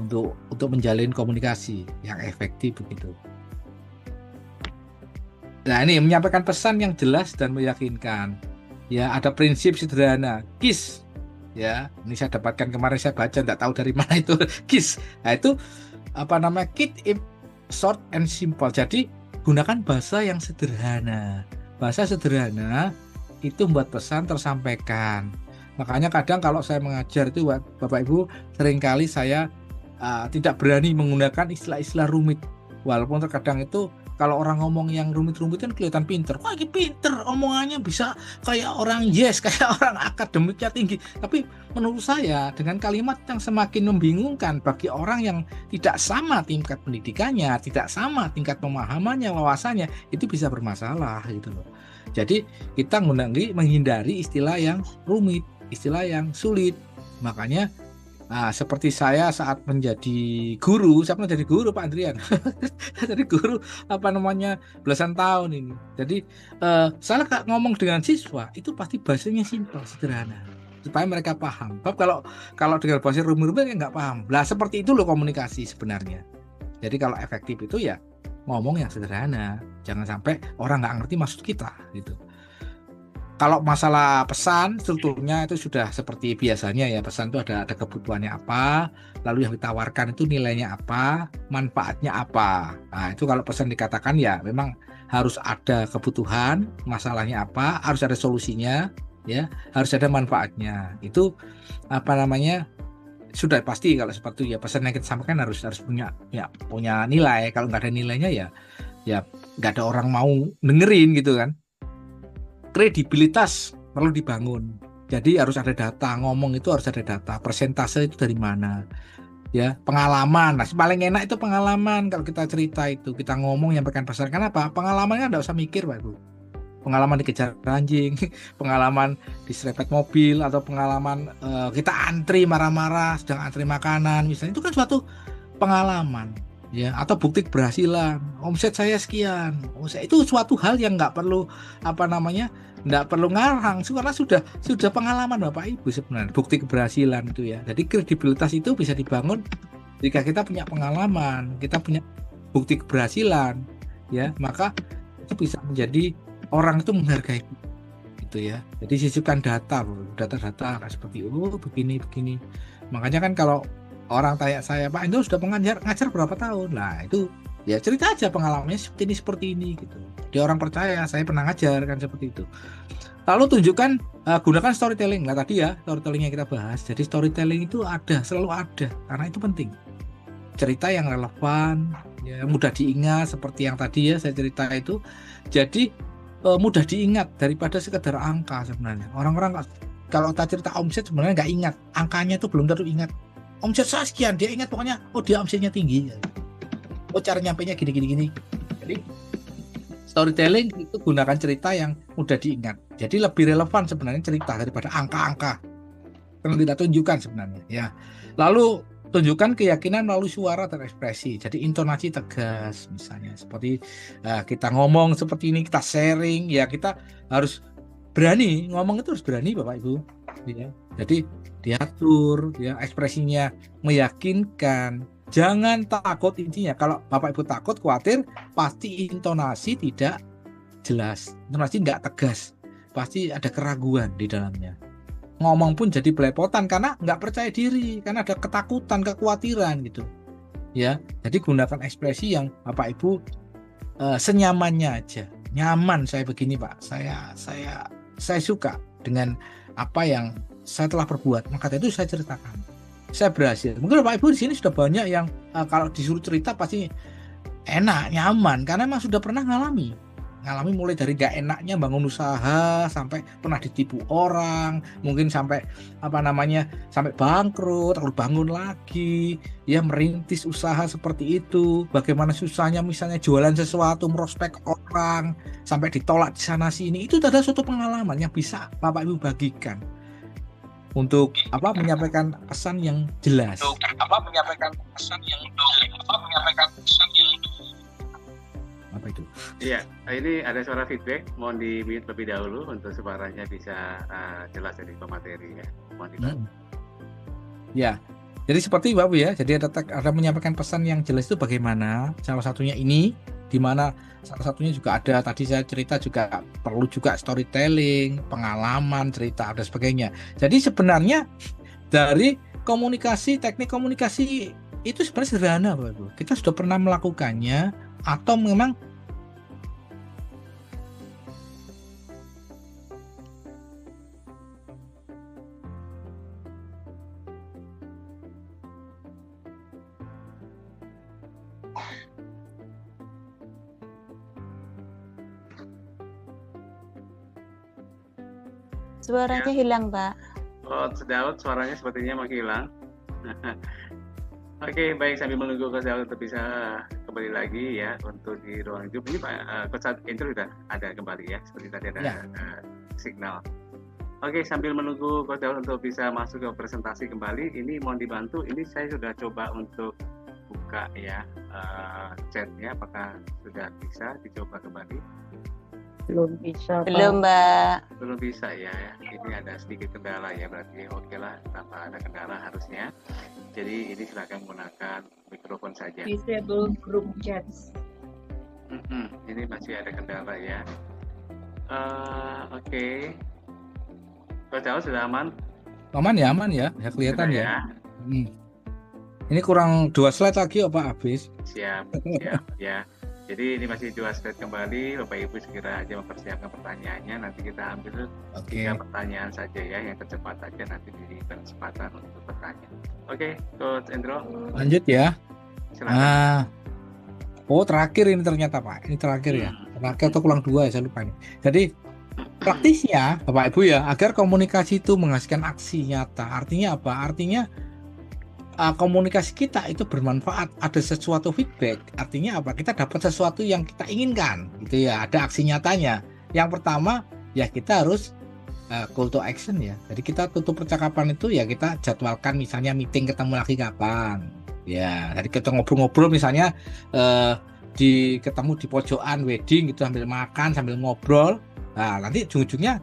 untuk menjalin komunikasi yang efektif begitu. Nah, ini menyampaikan pesan yang jelas dan meyakinkan. Ya, ada prinsip sederhana, KISS. Ya, ini saya dapatkan kemarin, saya baca tidak tahu dari mana itu KISS. Nah, itu keep it short and simple. Jadi gunakan bahasa yang sederhana. Bahasa sederhana itu membuat pesan tersampaikan. Makanya kadang kalau saya mengajar itu Bapak Ibu, seringkali saya tidak berani menggunakan istilah-istilah rumit. Walaupun terkadang itu kalau orang ngomong yang rumit-rumit kan kelihatan pinter. Wah, ini pinter, omongannya bisa kayak orang kayak orang akademiknya tinggi. Tapi menurut saya dengan kalimat yang semakin membingungkan bagi orang yang tidak sama tingkat pendidikannya, tidak sama tingkat pemahamannya, wawasannya, itu bisa bermasalah gitu loh. Jadi kita menghindari istilah yang rumit, istilah yang sulit. Makanya seperti saya saat menjadi guru, saya pernah jadi guru Pak Andrian. Jadi guru belasan tahun ini. Jadi saya ngomong dengan siswa itu pasti bahasanya simpel, sederhana, supaya mereka paham. Sebab kalau dengan bahasa rumit-rumit ya nggak paham. Lah seperti itu loh komunikasi sebenarnya. Jadi kalau efektif itu ya ngomong yang sederhana, jangan sampai orang nggak ngerti maksud kita gitu. Kalau masalah pesan, strukturnya itu sudah seperti biasanya ya. Pesan itu ada kebutuhannya apa, lalu yang ditawarkan itu nilainya apa, manfaatnya apa. Nah, itu kalau pesan dikatakan ya memang harus ada kebutuhan, masalahnya apa, harus ada solusinya, ya, harus ada manfaatnya. Itu sudah pasti kalau seperti itu ya, pesan yang kita sampaikan harus punya nilai. Kalau nggak ada nilainya ya nggak ada orang mau dengerin gitu kan. Kredibilitas perlu dibangun. Jadi harus ada data, ngomong itu harus ada data. Persentase itu dari mana? Ya, pengalaman. Nah, paling enak itu pengalaman. Kalau kita cerita itu, kita ngomong nyampaikan pesan. Kenapa? Pengalamannya enggak usah mikir, Pak Ibu. Pengalaman dikejar anjing, pengalaman diserempet mobil, atau pengalaman kita antri marah-marah sedang antri makanan, misalnya, itu kan suatu pengalaman. Ya, atau bukti keberhasilan, omset saya sekian, itu suatu hal yang nggak perlu nggak perlu ngarang, karena sudah pengalaman Bapak Ibu sebenarnya, bukti keberhasilan itu ya. Jadi kredibilitas itu bisa dibangun jika kita punya pengalaman, kita punya bukti keberhasilan, ya, maka itu bisa menjadi orang itu menghargai itu ya. Jadi sisipkan data seperti begini. Makanya kan kalau orang tanya saya, Pak Indo sudah ngajar berapa tahun? Nah itu ya cerita aja pengalamannya seperti ini gitu. Dia orang percaya, saya pernah ngajar kan seperti itu. Lalu tunjukkan, gunakan storytelling. Nah tadi ya storytelling yang kita bahas. Jadi storytelling itu selalu ada, karena itu penting. Cerita yang relevan, ya, mudah diingat seperti yang tadi ya saya cerita itu. Jadi mudah diingat daripada sekedar angka sebenarnya. Orang-orang kalau kita cerita omset sebenarnya nggak ingat, angkanya itu belum tentu ingat. Omset saya sekian, dia ingat pokoknya dia omsetnya tinggi. oh cara nyampainya gini. Jadi storytelling itu gunakan cerita yang mudah diingat. Jadi lebih relevan sebenarnya cerita daripada angka-angka yang tidak tunjukkan sebenarnya ya. Lalu tunjukkan keyakinan melalui suara dan ekspresi. Jadi intonasi tegas misalnya seperti kita ngomong seperti ini, kita sharing ya, kita harus berani ngomong, itu harus berani Bapak Ibu ya. Jadi diatur ya, ekspresinya meyakinkan. Jangan takut, intinya kalau Bapak Ibu takut, khawatir, pasti intonasi tidak jelas, intonasi nggak tegas, pasti ada keraguan di dalamnya. Ngomong pun jadi belepotan karena nggak percaya diri, karena ada ketakutan, kekhawatiran gitu. Ya, jadi gunakan ekspresi yang Bapak Ibu senyamannya aja. Nyaman saya begini Pak, saya suka dengan apa yang saya telah perbuat, maka itu saya ceritakan. Saya berhasil. Mungkin Bapak Ibu di sini sudah banyak yang kalau disuruh cerita pasti enak, nyaman, karena memang sudah pernah ngalami mulai dari gak enaknya bangun usaha sampai pernah ditipu orang, mungkin sampai sampai bangkrut, lalu bangun lagi, ya merintis usaha seperti itu. Bagaimana susahnya misalnya jualan sesuatu, merospek orang, sampai ditolak di sana sini. Itu adalah suatu pengalaman yang bisa Bapak Ibu bagikan untuk menyampaikan pesan yang jelas. Apa itu? Iya, ini ada suara feedback. Mohon di-mute lebih dahulu untuk suaranya bisa jelas dari pemateri ya. Mohon dibantu. Ya, jadi seperti Bapak ya. Jadi ada menyampaikan pesan yang jelas itu bagaimana? Salah satunya ini, di mana salah satunya juga ada tadi saya cerita juga perlu juga storytelling, pengalaman, cerita dan sebagainya. Jadi sebenarnya dari teknik komunikasi itu sebenarnya sederhana Bapak Ibu. Kita sudah pernah melakukannya atau memang Suaranya hilang, Pak. Oh, Daud suaranya sepertinya menghilang. Oke, baik, sambil menunggu Coach Daud untuk bisa kembali lagi ya untuk di ruang Zoom. Ini Pak Coach Indro sudah ada kembali ya, seperti tadi ada signal. Oke, sambil menunggu Coach Daud untuk bisa masuk ke presentasi kembali, ini mohon dibantu. Ini saya sudah coba untuk buka ya chatnya, apakah sudah bisa dicoba kembali? Belum bisa, Pak. Belum, Mbak. Belum bisa ya. Ini ada sedikit kendala ya, berarti oke lah tanpa ada kendala harusnya. Jadi ini silakan menggunakan mikrofon saja. Disable group chats. Ini masih ada kendala ya. Oke. Coach Daud sudah aman? aman ya, kelihatan Sudah ya. Ini kurang 2 slide lagi Pak habis. Siap ya. Jadi ini masih 2 slide kembali, Bapak Ibu segera aja mempersiapkan pertanyaannya. Nanti kita ambil 3 pertanyaan saja ya, yang tercepat saja nanti diberikan kesempatan untuk bertanya. Oke, Coach Indro. Lanjut ya. Silakan. Terakhir ini ternyata Pak. Ini terakhir ya. Terakhir atau kurang 2 ya, saya lupa ini. Jadi praktisnya Bapak Ibu ya, agar komunikasi itu menghasilkan aksi nyata. Artinya apa? Artinya komunikasi kita itu bermanfaat, ada sesuatu feedback. Artinya apa? Kita dapat sesuatu yang kita inginkan, gitu ya. Ada aksi nyatanya. Yang pertama ya kita harus call to action ya. Jadi kita tutup percakapan itu ya kita jadwalkan misalnya meeting ketemu lagi kapan. Ya, jadi kita ngobrol-ngobrol misalnya ketemu di pojokan wedding gitu sambil makan sambil ngobrol. Nah, nanti ujung-ujungnya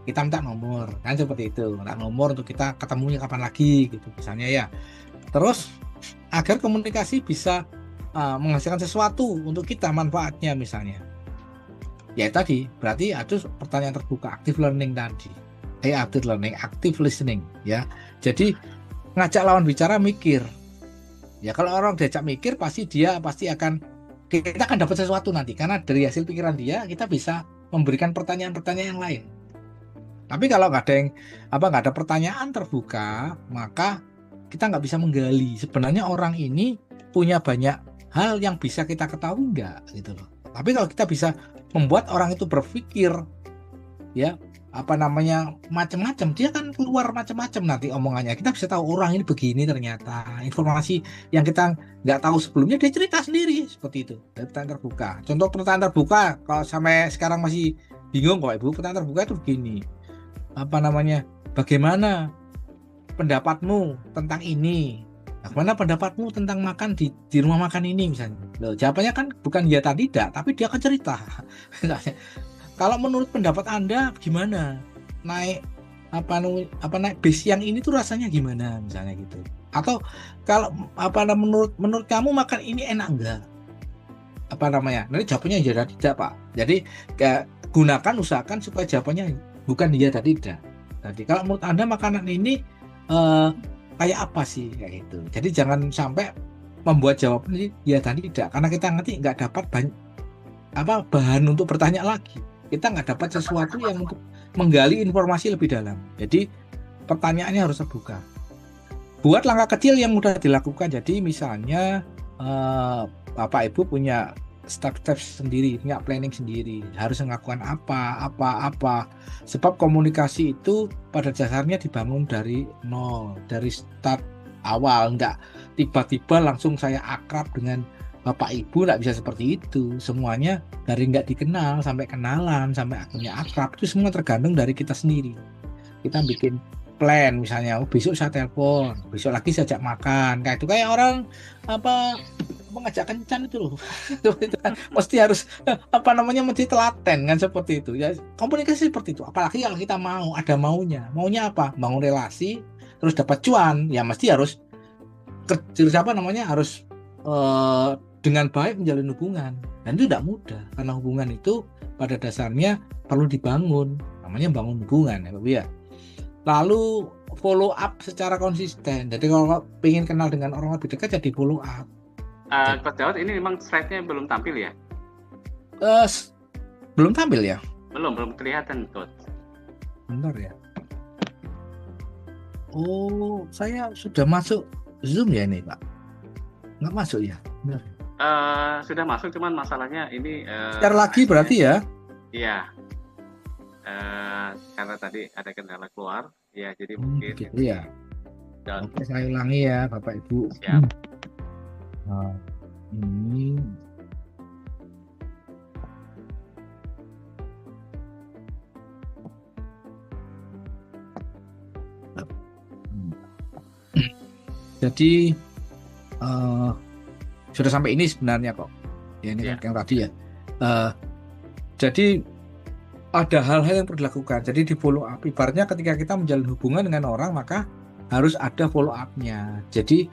kita minta nomor, kan seperti itu. Minta nomor untuk kita ketemunya kapan lagi gitu misalnya ya. Terus agar komunikasi bisa menghasilkan sesuatu untuk kita manfaatnya misalnya. Ya tadi berarti ada pertanyaan terbuka, active learning tadi. Active learning, active listening ya. Jadi ngajak lawan bicara mikir. Ya kalau orang diajak mikir kita akan dapat sesuatu nanti karena dari hasil pikiran dia kita bisa memberikan pertanyaan-pertanyaan yang lain. Tapi kalau nggak ada pertanyaan terbuka, maka kita nggak bisa menggali. Sebenarnya orang ini punya banyak hal yang bisa kita ketahui nggak, gitu loh. Tapi kalau kita bisa membuat orang itu berpikir, ya apa namanya macam-macam, dia kan keluar macam-macam nanti omongannya. Kita bisa tahu orang ini begini ternyata. Informasi yang kita nggak tahu sebelumnya dia cerita sendiri seperti itu. Dari pertanyaan terbuka. Contoh pertanyaan terbuka kalau sampai sekarang masih bingung kok Ibu, pertanyaan terbuka itu begini. Apa namanya? Bagaimana pendapatmu tentang ini? Bagaimana pendapatmu tentang makan di rumah makan ini misalnya? Loh, jawabannya kan bukan ya tadi tidak, tapi dia akan cerita. Kalau menurut pendapat Anda gimana? Naik naik bis yang ini tuh rasanya gimana misalnya gitu. Atau kalau menurut kamu makan ini enak enggak? Apa namanya? Nanti jawabannya ya dan tidak, Pak. Jadi gunakan, usahakan supaya jawabannya bukan ya dan tidak. Jadi kalau menurut Anda makanan ini kayak apa sih kayak gitu. Jadi jangan sampai membuat jawaban ya dan tidak, karena kita nanti nggak dapat bahan untuk bertanya lagi. Kita nggak dapat sesuatu yang untuk menggali informasi lebih dalam. Jadi pertanyaannya harus terbuka. Buat langkah kecil yang mudah dilakukan. Jadi misalnya Bapak Ibu punya step-step sendiri, punya planning sendiri, harus melakukan apa. Sebab komunikasi itu pada dasarnya dibangun dari nol, dari start awal. Nggak tiba-tiba langsung saya akrab dengan Bapak Ibu, nggak bisa seperti itu. Semuanya dari nggak dikenal sampai kenalan, sampai akhirnya akrab, itu semua tergantung dari kita sendiri. Kita bikin plan misalnya, besok saya telepon, besok lagi saya ajak makan, kayak orang mengajak kencan itu loh. Itu kan mesti harus mesti telaten kan seperti itu. Ya komunikasi seperti itu. Apalagi kalau kita ada maunya apa? Bangun relasi, terus dapat cuan, ya mesti harus harus dengan baik menjalin hubungan. Dan itu tidak mudah, karena hubungan itu pada dasarnya perlu dibangun, namanya bangun hubungan ya Bapak ya. Lalu follow up secara konsisten. Jadi kalau ingin kenal dengan orang lebih dekat, jadi follow up. Coach Daud, ini memang slide-nya belum tampil ya? Belum tampil ya? Belum kelihatan Coach. Bentar ya. Oh, saya sudah masuk Zoom ya ini Pak? Nggak masuk ya? Benar. Sudah masuk, cuman masalahnya ini share lagi berarti ya? Iya. Karena tadi ada kendala keluar, ya jadi mungkin. Gitu ya. Oke, saya ulangi ya Bapak Ibu. Siap. Nah, ini jadi sudah sampai ini sebenarnya kok. Ya ini kan yang tadi ya. Jadi ada hal-hal yang perlu dilakukan. Jadi di follow up. Ibaratnya ketika kita menjalin hubungan dengan orang, maka harus ada follow up-nya. Jadi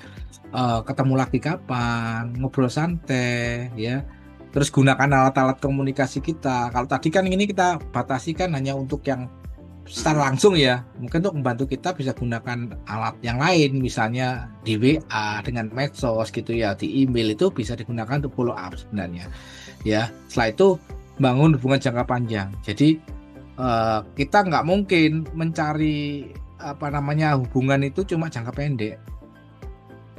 ketemu lagi kapan, ngobrol santai, ya. Terus gunakan alat-alat komunikasi kita. Kalau tadi kan ini kita batasi kan hanya untuk yang secara langsung ya. Mungkin untuk membantu kita bisa gunakan alat yang lain, misalnya di WA dengan medsos gitu ya, di email itu bisa digunakan untuk follow up sebenarnya. Ya, setelah itu bangun hubungan jangka panjang. Jadi kita nggak mungkin mencari hubungan itu cuma jangka pendek.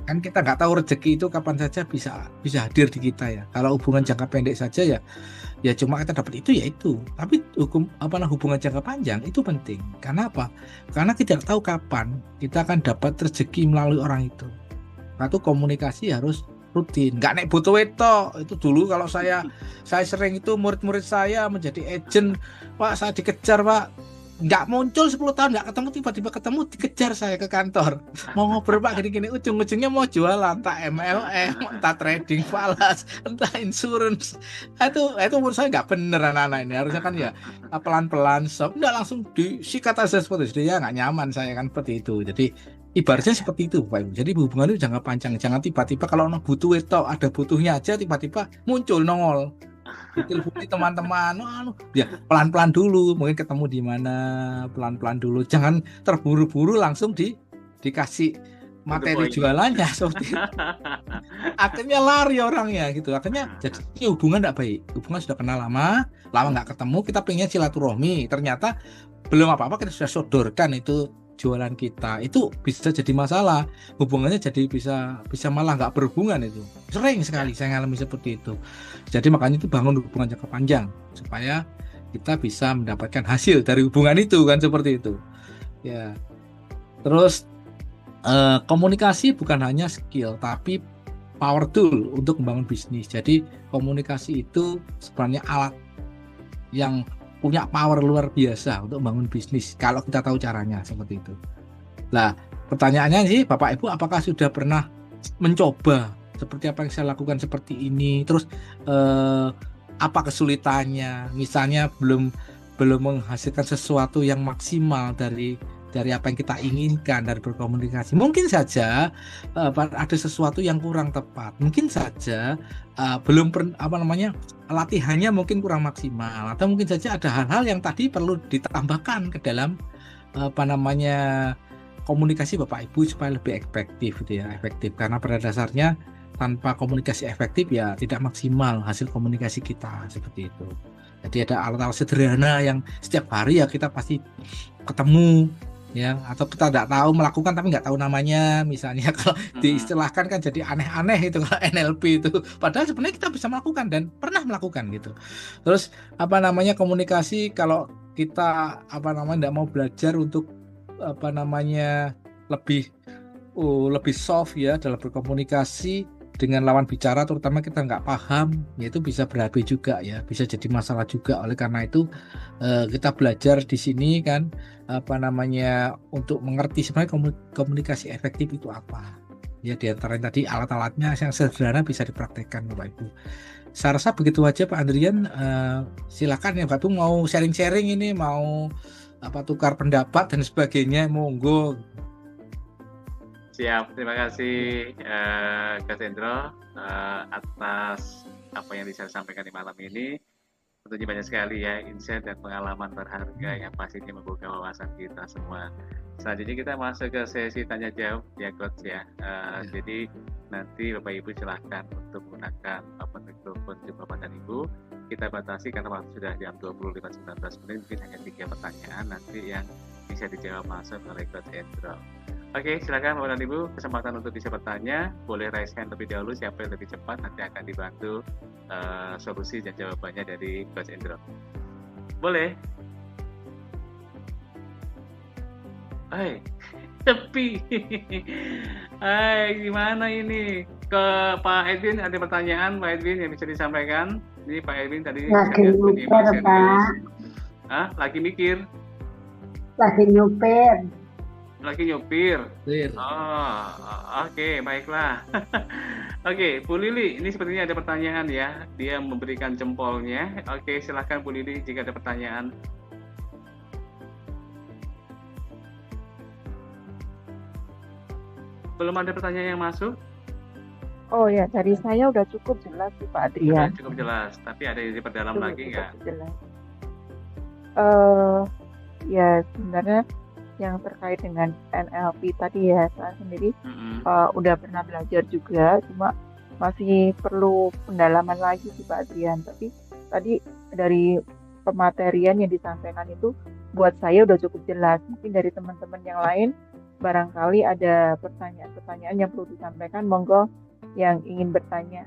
Kan kita nggak tahu rezeki itu kapan saja bisa hadir di kita ya. Kalau hubungan jangka pendek saja ya cuma kita dapat itu ya itu. Tapi hubungan jangka panjang itu penting. Karena apa? Karena kita tidak tahu kapan kita akan dapat rezeki melalui orang itu. Itu komunikasi harus rutin. Nggak naik butuh itu dulu kalau saya sering itu murid-murid saya menjadi agent, Pak, saya dikejar Pak, nggak muncul 10 tahun nggak ketemu, tiba-tiba ketemu dikejar saya ke kantor, mau ngobrol Pak gini-gini, ujung-ujungnya mau jualan entah MLM, entah trading falas, entah insurance. Itu menurut saya nggak bener anak-anak ini. Harusnya kan ya pelan-pelan, nggak langsung disikat aja seperti itu. Ya nggak nyaman saya kan seperti itu. Jadi ibaratnya seperti itu Pak Ibu. Jadi hubungan itu jangka panjang, jangan tiba-tiba kalau butuh itu ada butuhnya aja tiba-tiba muncul nongol. Diteleponi teman-teman, ya pelan-pelan dulu, mungkin ketemu di mana, pelan-pelan dulu, jangan terburu-buru langsung dikasih materi jualannya seperti itu. Akhirnya lari orangnya gitu, akhirnya jadi hubungan tidak baik. Hubungan sudah kenal lama nggak ketemu, kita pengen silaturahmi, ternyata belum apa-apa kita sudah sodorkan itu jualan kita, itu bisa jadi masalah, hubungannya jadi bisa malah nggak berhubungan. Itu sering sekali saya ngalami seperti itu. Jadi makanya itu bangun hubungan jangka panjang supaya kita bisa mendapatkan hasil dari hubungan itu kan seperti itu. Ya. Terus komunikasi bukan hanya skill tapi power tool untuk membangun bisnis. Jadi komunikasi itu sebenarnya alat yang punya power luar biasa untuk membangun bisnis kalau kita tahu caranya seperti itu. Nah, pertanyaannya sih Bapak Ibu, apakah sudah pernah mencoba seperti apa yang saya lakukan seperti ini? Terus apa kesulitannya? Misalnya belum menghasilkan sesuatu yang maksimal dari apa yang kita inginkan dari berkomunikasi. Mungkin saja ada sesuatu yang kurang tepat. Mungkin saja latihannya mungkin kurang maksimal, atau mungkin saja ada hal-hal yang tadi perlu ditambahkan ke dalam komunikasi Bapak Ibu supaya lebih efektif gitu ya, efektif. Karena pada dasarnya tanpa komunikasi efektif ya tidak maksimal hasil komunikasi kita seperti itu. Jadi ada alat-alat sederhana yang setiap hari ya kita pasti ketemu ya, atau kita tidak tahu melakukan tapi nggak tahu namanya, misalnya kalau diistilahkan kan jadi aneh-aneh itu kalau NLP itu, padahal sebenarnya kita bisa melakukan dan pernah melakukan gitu. Terus komunikasi kalau kita tidak mau belajar untuk lebih soft ya dalam berkomunikasi dengan lawan bicara, terutama kita nggak paham, ya itu bisa berabe juga ya, bisa jadi masalah juga. Oleh karena itu kita belajar di sini kan untuk mengerti sebenarnya komunikasi efektif itu apa. Ya di antara tadi alat-alatnya yang sederhana bisa dipraktekkan Bapak Ibu. Saya rasa begitu aja Pak Andrian. Silakan ya Bapak Ibu mau sharing-sharing ini, mau tukar pendapat dan sebagainya, monggo. Siap, terima kasih Kak Hendro atas apa yang bisa disampaikan di malam ini. Tentunya banyak sekali ya insight dan pengalaman berharga yang pastinya membuka wawasan kita semua. Selanjutnya kita masuk ke sesi tanya jawab ya Coach ya. Jadi nanti Bapak Ibu silahkan untuk menggunakan mikrofon di Bapak dan Ibu. Kita batasi karena waktu sudah jam 20.19 menit, mungkin hanya 3 pertanyaan nanti yang bisa dijawab langsung oleh Coach Hendro. Oke, silakan Bapak dan Ibu, kesempatan untuk bisa bertanya. Boleh raise hand lebih dahulu, siapa yang lebih cepat nanti akan dibantu solusi dan jawabannya dari Coach Hendro. Boleh? Hai, sepi. Hai, gimana ini? Ke Pak Edwin ada pertanyaan, Pak Edwin yang bisa disampaikan? Ini Pak Edwin tadi lagi mikir Pak. Lagi mikir? Lagi nyupir. Lagi nyupir. Oke, baiklah. Oke, Bu Lili, ini sepertinya ada pertanyaan ya. Dia memberikan jempolnya. Oke, silahkan Bu Lili jika ada pertanyaan. Belum ada pertanyaan yang masuk? Oh ya, dari saya udah cukup jelas sih Pak Adrian. Cukup jelas, tapi ada yang diperdalam lagi nggak? Jelas. Ya sebenarnya yang terkait dengan NLP tadi ya, saya sendiri udah pernah belajar juga, cuma masih perlu pendalaman lagi sih Pak Adrian. Tapi tadi dari pematerian yang disampaikan itu buat saya udah cukup jelas. Mungkin dari teman-teman yang lain barangkali ada pertanyaan-pertanyaan yang perlu disampaikan, monggo yang ingin bertanya.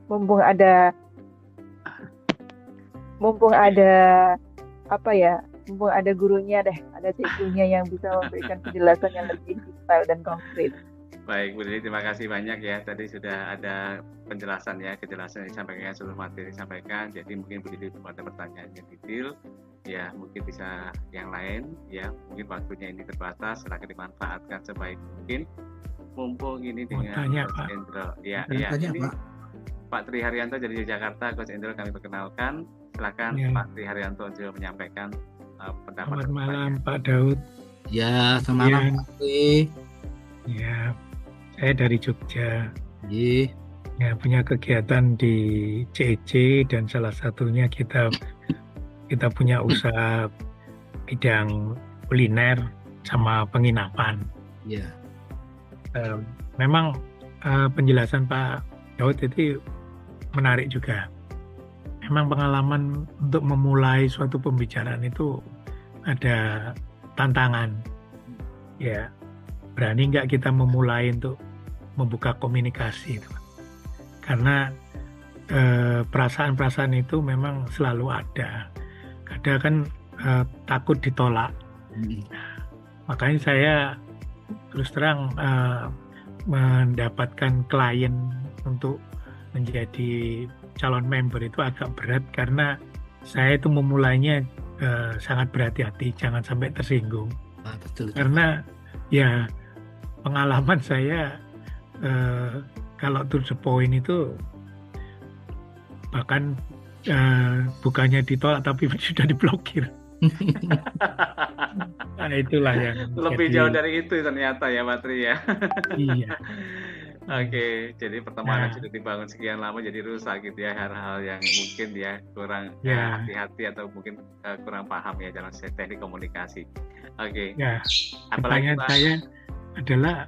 Mumpung ada gurunya ada cikunya yang bisa memberikan penjelasan yang lebih detail dan konkret. Baik, Bu Lili, terima kasih banyak ya. Tadi sudah ada kejelasan yang disampaikan, seluruh materi disampaikan. Jadi mungkin Bu Lili ada pertanyaan yang detail, ya mungkin bisa yang lain, ya mungkin waktunya ini terbatas, silakan dimanfaatkan sebaik mungkin. Mumpung ini dengan Coach Hendro. Ya, ini Pak Tri Haryanto dari Jakarta, Coach Hendro kami perkenalkan. Silakan Pak Tri Haryanto juga menyampaikan pendapat. Selamat malam Pak Daud. Ya, selamat malam Pak Tri. Ya, saya dari Jogja. Ya, punya kegiatan di CEC dan salah satunya kita punya usaha bidang kuliner sama penginapan. Ya. Memang penjelasan Pak Daud itu menarik juga. Memang pengalaman untuk memulai suatu pembicaraan itu ada tantangan. Ya, berani nggak kita memulai untuk membuka komunikasi itu? Karena perasaan-perasaan itu memang selalu ada. ada kan takut ditolak. Makanya saya terus terang mendapatkan klien untuk menjadi calon member itu agak berat karena saya itu memulainya sangat berhati-hati, jangan sampai tersinggung. Betul. Karena ya pengalaman saya kalau to the point itu bahkan bukannya ditolak tapi sudah diblokir. Nah, itulah yang lebih jauh dari itu ternyata ya Patri ya. Iya. Oke, jadi pertemanan sudah dibangun sekian lama jadi rusak gitu ya, hal-hal yang mungkin ya kurang hati-hati atau mungkin kurang paham ya dalam teknik komunikasi. Oke. Ya. Pertanyaan saya adalah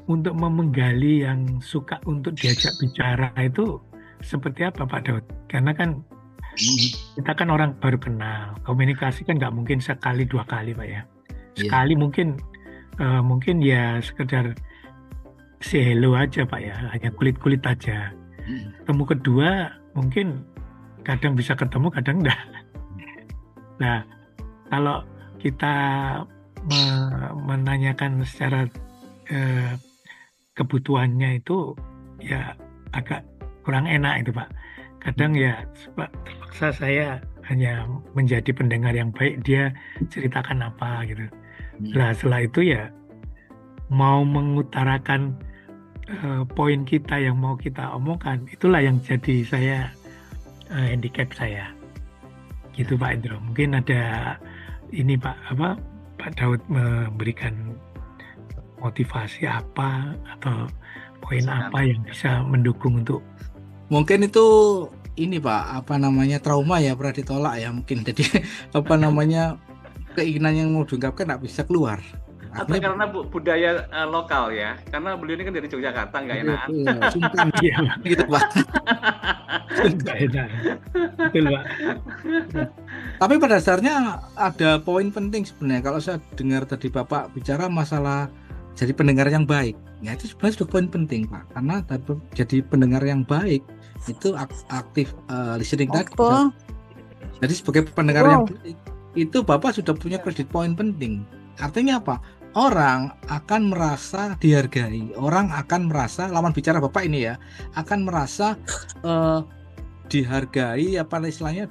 untuk menggali yang suka untuk diajak bicara itu seperti apa Pak Daud? Karena kan kita kan orang baru kenal, komunikasi kan nggak mungkin sekali dua kali Pak ya. Sekali mungkin ya sekedar say hello aja Pak ya, hanya kulit-kulit aja. Ketemu kedua mungkin kadang bisa ketemu, kadang enggak. Nah, kalau kita menanyakan secara kebutuhannya itu ya agak kurang enak itu Pak. Kadang ya terpaksa saya hanya menjadi pendengar yang baik, dia ceritakan apa gitu. Nah, setelah itu ya mau mengutarakan poin kita yang mau kita omongkan, itulah yang jadi saya handicap saya gitu Pak Indro. Mungkin ada ini Pak Daud memberikan motivasi apa atau poin apa yang bisa mendukung untuk mungkin itu ini Pak trauma ya, pernah ditolak ya mungkin, jadi keinginan yang mau diungkapkan nggak bisa keluar. Atau karena budaya lokal ya, karena beliau ini kan dari Yogyakarta nggak enak. Sungkan gitu Pak. Nggak enak. Betul Pak. Tapi pada dasarnya ada poin penting sebenarnya. Kalau saya dengar tadi Bapak bicara masalah jadi pendengar yang baik, ya itu sebenarnya sudah poin penting Pak. Karena jadi pendengar yang baik itu aktif listening tadi. Jadi sebagai pendengar yang baik itu Bapak sudah punya kredit poin penting. Artinya apa? Orang akan merasa dihargai, orang akan merasa, lawan bicara Bapak ini ya, akan merasa dihargai, istilahnya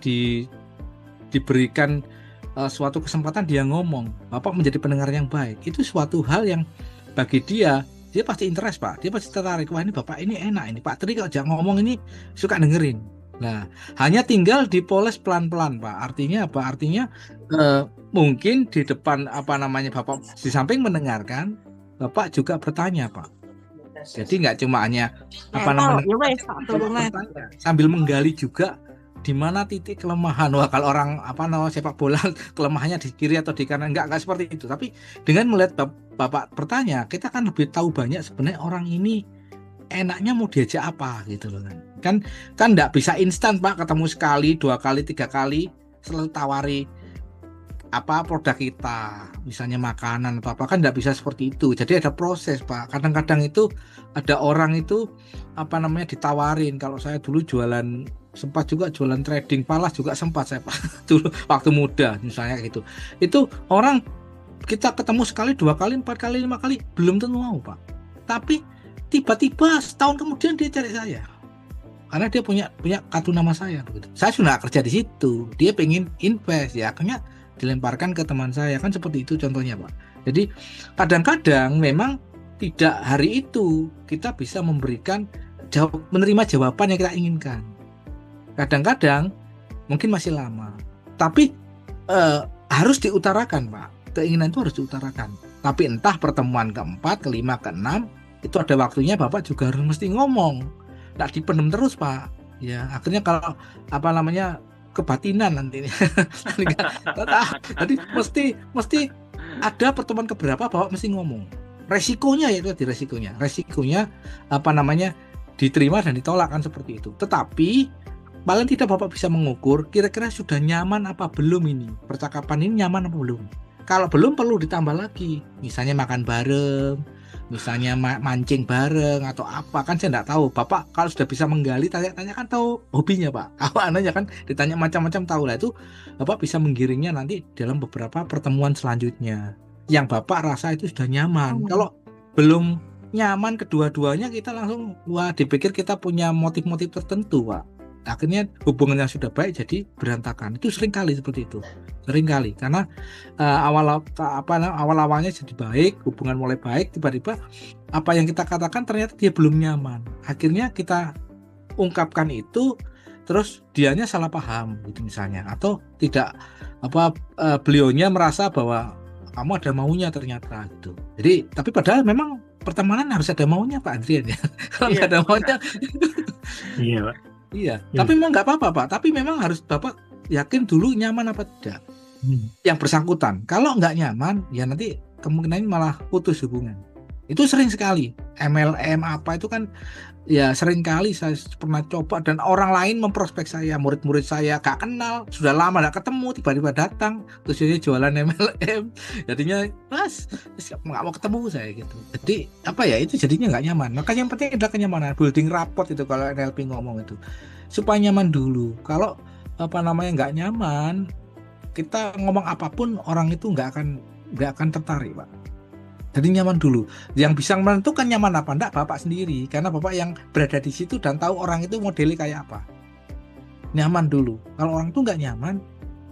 diberikan suatu kesempatan dia ngomong. Bapak menjadi pendengar yang baik, itu suatu hal yang bagi dia pasti interest Pak, dia pasti tertarik. Wah, ini Bapak ini enak, ini Pak Tri kalau jangan ngomong ini suka dengerin. Nah, hanya tinggal dipoles pelan-pelan Pak. Artinya apa? Artinya mungkin di depan Bapak di samping mendengarkan, Bapak juga bertanya Pak. Jadi nggak cuma hanya sambil menggali juga di mana titik kelemahan. Wah, kalau orang sepak bola kelemahannya di kiri atau di kanan, nggak seperti itu. Tapi dengan melihat Bapak bertanya, kita kan lebih tahu banyak sebenarnya orang ini enaknya mau diajak apa gitu loh kan nggak bisa instan Pak, ketemu sekali, 2 kali, 3 kali selalu tawari produk kita, misalnya makanan apa kan nggak bisa seperti itu. Jadi ada proses Pak. Kadang-kadang itu ada orang itu ditawarin. Kalau saya dulu sempat juga jualan trading falas juga sempat saya Pak dulu waktu muda misalnya gitu. Itu orang kita ketemu sekali, 2 kali, 4 kali, 5 kali belum tentu mau Pak. Tapi tiba-tiba setahun kemudian dia cari saya karena dia punya kartu nama saya begitu. Saya sudah kerja di situ, dia pengen invest ya, akhirnya dilemparkan ke teman saya, kan seperti itu contohnya Pak. Jadi kadang-kadang memang tidak hari itu kita bisa menerima jawaban yang kita inginkan. Kadang-kadang mungkin masih lama, tapi harus diutarakan Pak. Keinginan itu harus diutarakan. Tapi entah pertemuan keempat, kelima, keenam, itu ada waktunya Bapak juga harus mesti ngomong, nggak dipendem terus Pak. Ya akhirnya kalau kebatinan nanti. Jadi mesti ada pertemuan keberapa Bapak mesti ngomong. Resikonya diterima dan ditolak kan seperti itu. Tetapi paling tidak Bapak bisa mengukur kira-kira sudah nyaman apa belum ini percakapan ini, nyaman apa belum. Kalau belum perlu ditambah lagi, misalnya makan bareng misalnya mancing bareng atau apa, kan saya nggak tahu. Bapak kalau sudah bisa menggali, tanya-tanya kan tahu hobinya Pak. Apa anaknya kan ditanya macam-macam tahu lah, itu Bapak bisa menggiringnya nanti dalam beberapa pertemuan selanjutnya. Yang Bapak rasa itu sudah nyaman. Kalau belum nyaman kedua-duanya, kita langsung wah dipikir kita punya motif-motif tertentu Pak. Akhirnya hubungannya sudah baik jadi berantakan. Itu sering kali seperti itu. Sering kali karena awal-awalnya jadi baik, hubungan mulai baik, tiba-tiba apa yang kita katakan ternyata dia belum nyaman. Akhirnya kita ungkapkan itu, terus dianya salah paham gitu misalnya, atau tidak beliaunya merasa bahwa kamu ada maunya ternyata gitu. Jadi tapi padahal memang pertemanan harus ada maunya Pak Adrian ya. Kalau nggak ada maunya Iya, Pak. iya, tapi memang nggak apa-apa Pak. Tapi memang harus Bapak yakin dulu nyaman apa tidak yang bersangkutan. Kalau nggak nyaman, ya nanti kemungkinan malah putus hubungan. Itu sering sekali. MLM apa itu kan ya sering kali saya pernah coba, dan orang lain memprospek saya, murid-murid saya gak kenal, sudah lama gak ketemu, tiba-tiba datang terus dia jualan MLM. Jadinya Mas nggak mau ketemu saya gitu. Jadi apa ya, itu jadinya nggak nyaman. Makanya yang penting adalah kenyamanan, building rapport itu kalau NLP ngomong itu supaya nyaman dulu. Kalau nggak nyaman, kita ngomong apapun orang itu nggak akan tertarik Pak. Jadi nyaman dulu. Yang bisa menentukan nyaman apa enggak Bapak sendiri, karena Bapak yang berada di situ dan tahu orang itu modelnya kayak apa. Nyaman dulu. Kalau orang itu nggak nyaman,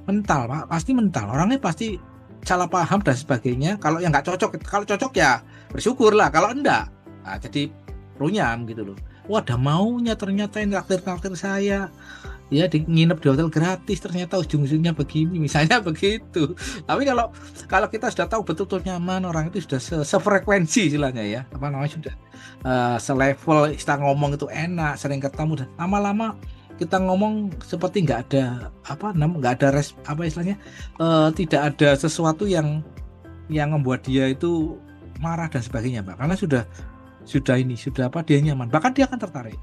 mental Pak, pasti mental. Orangnya pasti salah paham dan sebagainya. Kalau yang nggak cocok, kalau cocok ya bersyukur lah. Kalau enggak, nah, jadi runyam gitu loh. Wah, ada maunya ternyata yang traktir saya. Ya nginep di hotel gratis, ternyata ujung-ujungnya begini, misalnya begitu. Tapi kalau kita sudah tahu betul-betul nyaman, orang itu sudah sefrekuensi istilahnya ya, sudah selevel, kita ngomong itu enak, sering ketemu, dan lama-lama kita ngomong seperti nggak ada tidak ada sesuatu yang membuat dia itu marah dan sebagainya Pak, karena sudah dia nyaman, bahkan dia akan tertarik.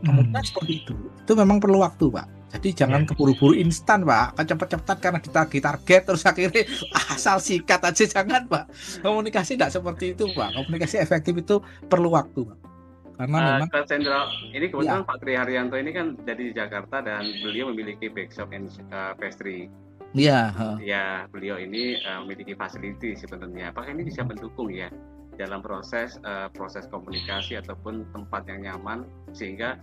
Kemudian seperti itu memang perlu waktu Pak. Jadi jangan keburu-buru instan Pak, cepet-cepetan karena kita target terus akhirnya asal sikat aja, jangan Pak. Komunikasi tidak seperti itu Pak. Komunikasi efektif itu perlu waktu Pak. Karena memang Sendro, ini kebetulan Pak Tri Haryanto ini kan jadi di Jakarta dan beliau memiliki backshop and pastry. Iya. Ya, beliau ini memiliki fasiliti sebenarnya. Apakah ini bisa mendukung ya dalam proses komunikasi ataupun tempat yang nyaman, sehingga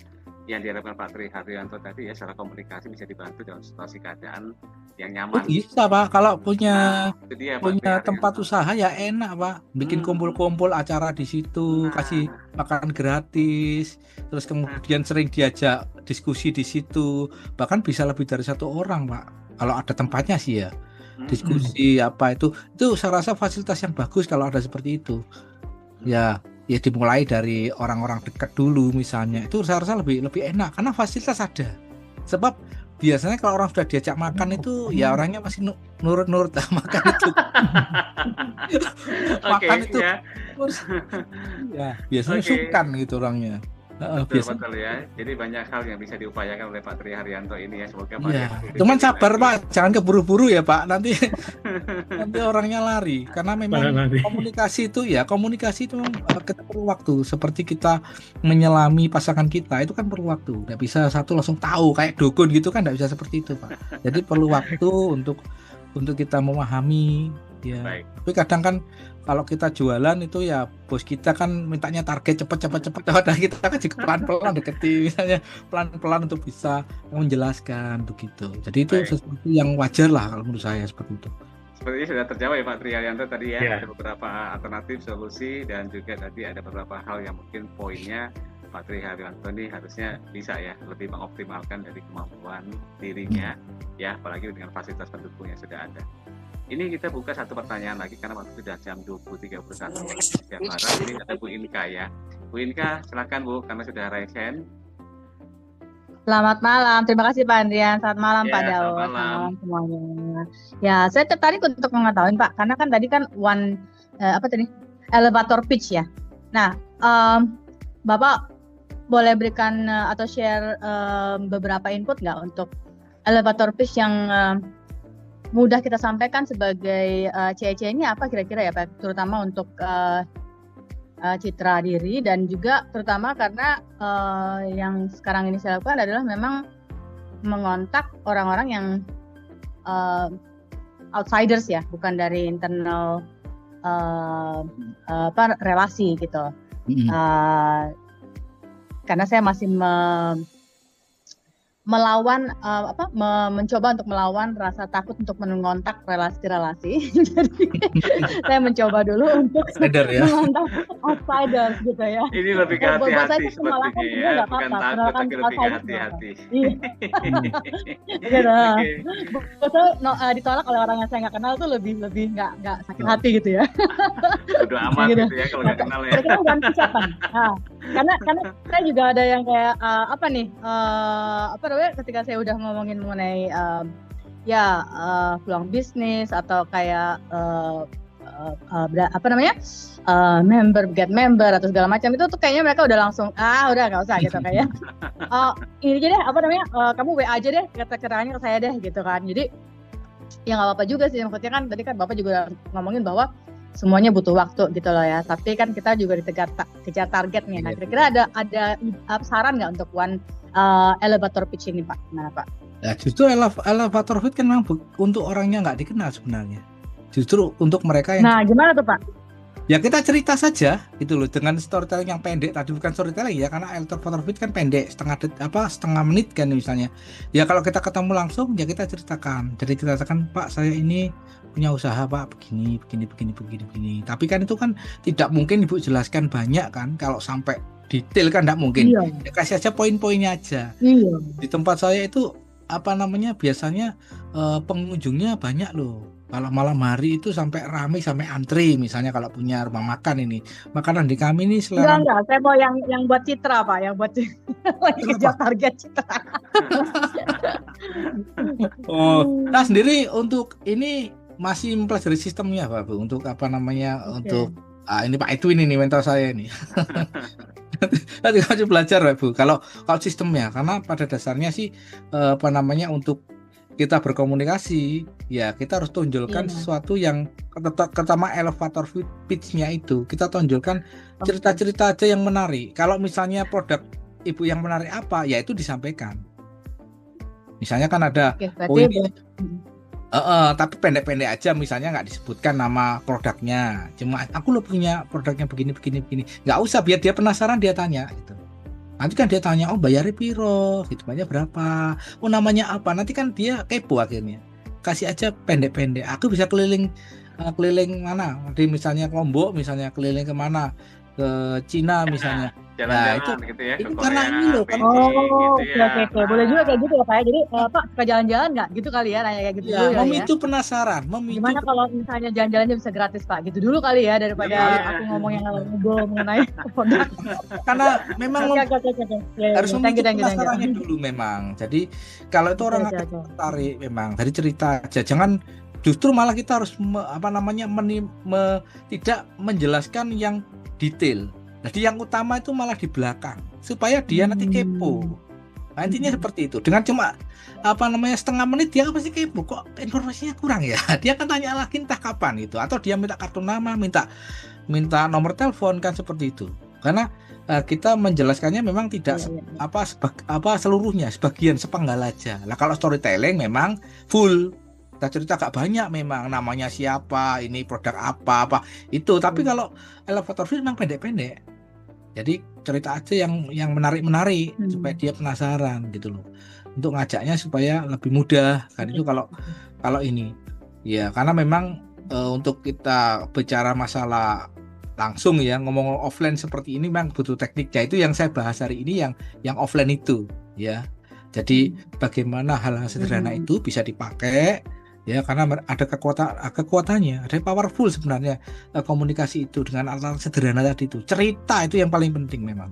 yang diharapkan Pak Tri Haryanto tadi ya, secara komunikasi bisa dibantu dalam situasi keadaan yang nyaman. Bisa Pak, kalau punya dia, tempat usaha ya enak Pak, bikin kumpul-kumpul acara di situ, kasih makan gratis, terus kemudian sering diajak diskusi di situ, bahkan bisa lebih dari satu orang Pak, kalau ada tempatnya sih ya. Diskusi apa itu saya rasa fasilitas yang bagus kalau ada seperti itu. Ya dimulai dari orang-orang dekat dulu misalnya, itu saya rasa lebih enak karena fasilitas ada. Sebab biasanya kalau orang sudah diajak makan itu ya orangnya masih nurut makan itu. Makan itu ya biasanya sungkan gitu orangnya. Betul ya. Jadi banyak hal yang bisa diupayakan oleh Pak Tri Haryanto ini ya. Semoga Pak. Cuman sabar Pak, jangan keburu-buru ya Pak. Nanti orangnya lari. Karena memang komunikasi itu kita perlu waktu. Seperti kita menyelami pasangan kita itu kan perlu waktu. Nggak bisa satu langsung tahu kayak dukun gitu kan, nggak bisa seperti itu Pak. Jadi perlu waktu untuk kita memahami. Ya. Baik. Tapi kadang kan kalau kita jualan itu ya bos kita kan mintanya target cepet, dan kita kan juga pelan-pelan deketi, misalnya pelan-pelan untuk bisa menjelaskan begitu. Jadi itu sesuatu yang wajar lah kalau menurut saya seperti itu. Sepertinya sudah terjawab ya Pak Tri Haryanto tadi ya. Ada beberapa alternatif solusi dan juga tadi ada beberapa hal yang mungkin poinnya Pak Tri Haryanto ini harusnya bisa ya lebih mengoptimalkan dari kemampuan dirinya ya, apalagi dengan fasilitas pendukung yang sudah ada. Ini kita buka satu pertanyaan lagi karena waktu sudah jam 20.31 siang Barat. Ini ada Bu Inka ya. Bu Inka, silakan Bu, karena sudah raise hand. Selamat malam, terima kasih Pak Andrian. Selamat malam Pak Daud. Selamat malam semuanya. Ya, saya tertarik untuk mengetahui Pak, karena kan tadi kan elevator pitch ya. Nah, Bapak boleh berikan atau share beberapa input nggak untuk elevator pitch yang mudah kita sampaikan sebagai CEC-nya apa kira-kira ya Pak, terutama untuk citra diri, dan juga terutama karena yang sekarang ini saya lakukan adalah memang mengontak orang-orang yang outsiders ya, bukan dari internal relasi gitu. Karena saya masih mencoba untuk melawan rasa takut untuk mengontak relasi-relasi. Jadi saya mencoba dulu untuk mengontak outsiders gitu ya. Ini lebih ke hati-hati sepertinya ya, bukan takut tapi lebih ke hati-hati. Gitu. Betul, ditolak oleh orang yang saya nggak kenal tuh lebih nggak sakit hati gitu ya. Udah amat gitu ya kalau nggak kenal ya. Kita bukan persiapan. Karena saya juga ada yang kayak ketika saya udah ngomongin mengenai peluang bisnis atau kayak member get member atau segala macam, itu tuh kayaknya mereka udah langsung udah nggak usah gitu kayak ini aja deh kamu WA aja deh kata-katanya ke saya deh gitu kan. Jadi ya nggak apa-apa juga sih, maksudnya kan tadi kan Bapak juga ngomongin bahwa semuanya butuh waktu gitu loh ya, tapi kan kita juga kejar targetnya. Nah, kira-kira ada saran nggak untuk one elevator pitch ini Pak? Gimana Pak? Ya justru elevator pitch kan memang untuk orangnya nggak dikenal sebenarnya. Justru untuk mereka yang... Nah, gimana tuh Pak? Ya kita cerita saja gitu loh, dengan storytelling yang pendek. Tadi bukan storytelling ya, karena elevator pitch kan pendek, setengah menit kan misalnya. Ya kalau kita ketemu langsung ya kita ceritakan. Jadi kita katakan, Pak saya ini punya usaha Pak begini. Tapi kan itu kan tidak mungkin Ibu jelaskan banyak kan, kalau sampai detail kan tidak mungkin. Iya. Ya, kasih aja poin-poinnya aja. Iya. Di tempat saya itu biasanya pengunjungnya banyak loh. Kalau malam hari itu sampai ramai, sampai antri misalnya kalau punya rumah makan ini. Makanan di kami ini selera. Enggak, saya mau yang buat citra Pak, yang buat kejar target citra. Nah sendiri untuk ini masih mempelajari sistemnya Pak Bu, untuk untuk ini Pak Edwin ini mentor saya ini. Nanti masih belajar Pak Bu kalau sistemnya, karena pada dasarnya sih untuk kita berkomunikasi ya kita harus tunjukkan sesuatu yang pertama elevator pitch-nya itu kita tunjukkan cerita-cerita aja yang menarik. Kalau misalnya produk Ibu yang menarik apa ya itu disampaikan. Misalnya kan ada tapi pendek-pendek aja, misalnya nggak disebutkan nama produknya, cuma aku lo punya produknya begini, nggak usah, biar dia penasaran, dia tanya gitu. Nanti kan dia tanya, bayarnya piro, gitu, bayarnya berapa, namanya apa, nanti kan dia kepo akhirnya. Kasih aja pendek-pendek, aku bisa keliling mana, misalnya Lombok, misalnya keliling kemana, ke Cina misalnya. Jalan-jalan gitu ya, itu karena ini loh kan. Oke. Boleh juga kayak gitu ya Pak. Jadi Pak suka jalan-jalan nggak? Gitu kali ya, nanya kayak gitu dulu ya. Memicu penasaran, Gimana kalau misalnya jalan-jalannya bisa gratis Pak? Gitu dulu kali ya, daripada aku ngomong yang ngobrol mengenai produk. Karena memang harus memicu penasarannya dulu memang. Jadi kalau itu orang akan tertarik memang dari cerita aja. Jangan justru malah kita harus tidak menjelaskan yang detail. Jadi yang utama itu malah di belakang supaya dia nanti kepo. Nah, intinya seperti itu. Dengan cuma setengah menit dia pasti kepo, kok informasinya kurang ya. Dia akan tanya lagi entah kapan itu, atau dia minta kartu nama, minta nomor telepon kan seperti itu. Karena kita menjelaskannya memang tidak seluruhnya, sebagian sepenggal aja. Lah kalau storytelling memang full. Kita cerita agak banyak memang, namanya siapa, ini produk apa itu. Tapi kalau elevator pitch memang pendek-pendek. Jadi cerita aja yang menarik supaya dia penasaran gitu loh. Untuk ngajaknya supaya lebih mudah kan, itu kalau ini. Ya, karena memang untuk kita bicara masalah langsung ya, ngomong offline seperti ini memang butuh tekniknya. Itu yang saya bahas hari ini, yang offline itu ya. Jadi bagaimana hal-hal sederhana itu bisa dipakai ya, karena ada kekuatannya, ada powerful sebenarnya komunikasi itu dengan alat sederhana tadi itu. Cerita itu yang paling penting memang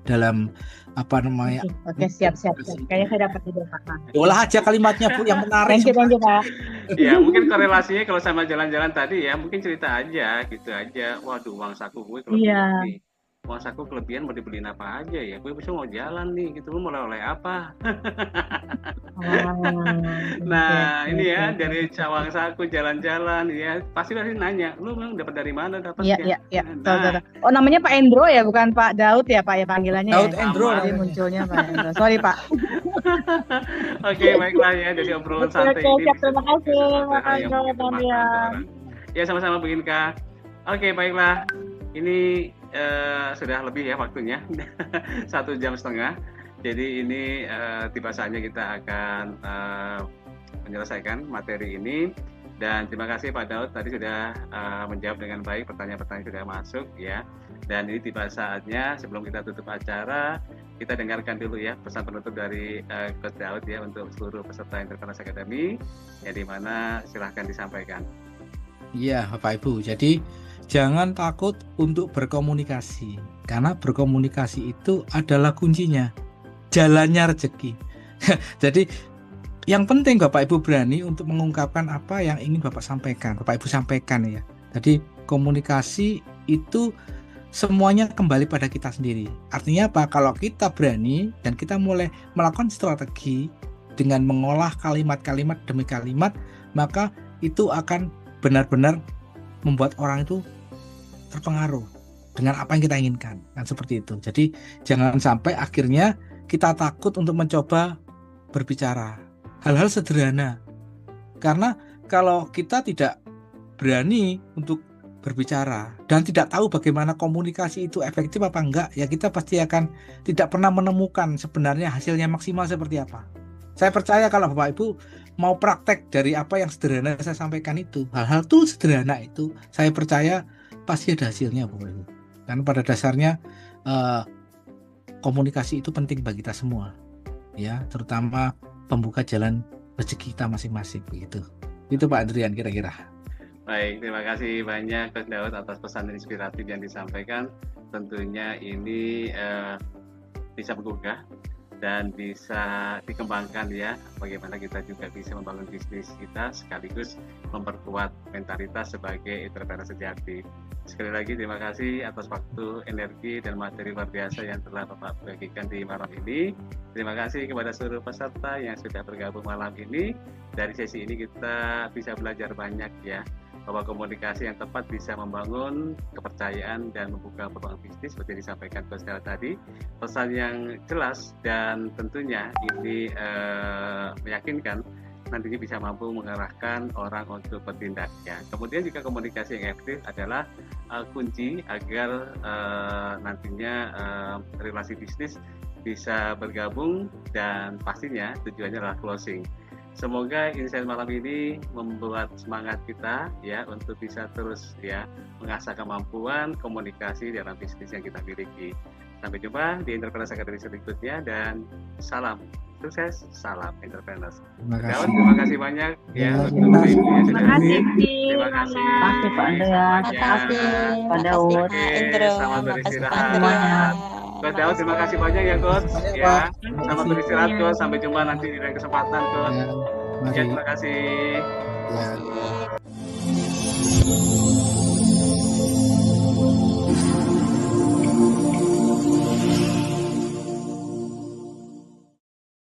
dalam Oke, siap. Kayaknya saya dapat ide Pak. Olah aja kalimatnya Bu yang menarik. Thank you Pak. Ya mungkin korelasinya kalau sama jalan-jalan tadi ya, mungkin cerita aja gitu aja. Waduh, uang saku gue kalau begini. uang saku kelebihan mau dibeliin apa aja ya, gue besok mau jalan nih gitu, lu mau oleh apa. Nah ini ya dari cawang saku jalan-jalan ya pasti nanya, lu memang dapat dari mana dapatnya. Iya. Nah, Oh namanya Pak Endro ya, bukan Pak Daud ya Pak ya panggilannya Daud ya? Endro Jadi namanya. munculnya Pak Endro. Sorry Pak. Oke, baiklah ya, jadi obrolan santai Oke, ini terima kasih Pak hal yang Endro begitu dan bermanfaat Dian. untuk orang. Ya sama-sama Bu Inka. Oke, baiklah. Ini sudah lebih ya waktunya 1,5 jam. Jadi ini tiba saatnya kita akan menyelesaikan materi ini. Dan terima kasih Pak Daud tadi sudah menjawab dengan baik pertanyaan-pertanyaan sudah masuk ya. Dan ini tiba saatnya sebelum kita tutup acara kita dengarkan dulu ya pesan penutup dari Coach Daud ya untuk seluruh peserta Entrepreneurs Academy yang dimana silahkan disampaikan. Iya, Bapak Ibu. Jadi jangan takut untuk berkomunikasi, karena berkomunikasi itu adalah kuncinya, jalannya rezeki. Jadi yang penting Bapak Ibu berani untuk mengungkapkan apa yang ingin Bapak sampaikan, Bapak Ibu sampaikan ya. Jadi komunikasi itu semuanya kembali pada kita sendiri. Artinya apa? Kalau kita berani dan kita mulai melakukan strategi dengan mengolah kalimat-kalimat demi kalimat, maka itu akan benar-benar membuat orang itu terpengaruh dengan apa yang kita inginkan, kan seperti itu. Jadi jangan sampai akhirnya kita takut untuk mencoba berbicara hal-hal sederhana, karena kalau kita tidak berani untuk berbicara dan tidak tahu bagaimana komunikasi itu efektif apa enggak, ya kita pasti akan tidak pernah menemukan sebenarnya hasilnya maksimal seperti apa. Saya percaya kalau Bapak Ibu mau praktek dari apa yang sederhana saya sampaikan itu, hal-hal tuh sederhana itu, saya percaya pasti ada hasilnya Bapak Ibu. Karena pada dasarnya komunikasi itu penting bagi kita semua, ya, terutama pembuka jalan rezeki kita masing-masing begitu. Itu Pak Adrian kira-kira. Baik, terima kasih banyak Coach Daud atas pesan inspiratif yang disampaikan. Tentunya ini bisa menggugah dan bisa dikembangkan ya, bagaimana kita juga bisa membangun bisnis kita sekaligus memperkuat mentalitas sebagai entrepreneur sejati. Sekali lagi terima kasih atas waktu, energi, dan materi luar biasa yang telah Bapak bagikan di malam ini. Terima kasih kepada seluruh peserta yang sudah bergabung malam ini. Dari sesi ini kita bisa belajar banyak ya, bahwa komunikasi yang tepat bisa membangun kepercayaan dan membuka peluang bisnis seperti disampaikan Coach Daud tadi. Pesan yang jelas dan tentunya ini meyakinkan nantinya bisa mampu mengarahkan orang untuk bertindak ya. Kemudian juga komunikasi yang efektif adalah kunci agar nantinya relasi bisnis bisa bergabung dan pastinya tujuannya adalah closing. Semoga insight malam ini membuat semangat kita ya untuk bisa terus ya mengasah kemampuan komunikasi dalam bisnis yang kita miliki. Sampai jumpa di Entrepreneurs Academy berikutnya dan salam sukses, salam entrepreneurs. Terima kasih. Terima kasih banyak ya untuk Ibu yang sudah hadir. Terima kasih. Terima kasih Pak Andreas. Terima kasih. Pak Daud. Pak Indro. Selamat Terima kasih Pak beristirahat. Andreas. Coach Daud, terima kasih banyak ya Coach. Ya, selamat beristirahat Coach. Sampai jumpa nanti di lain kesempatan Coach. Ya, mari. Ya, terima kasih. Ya.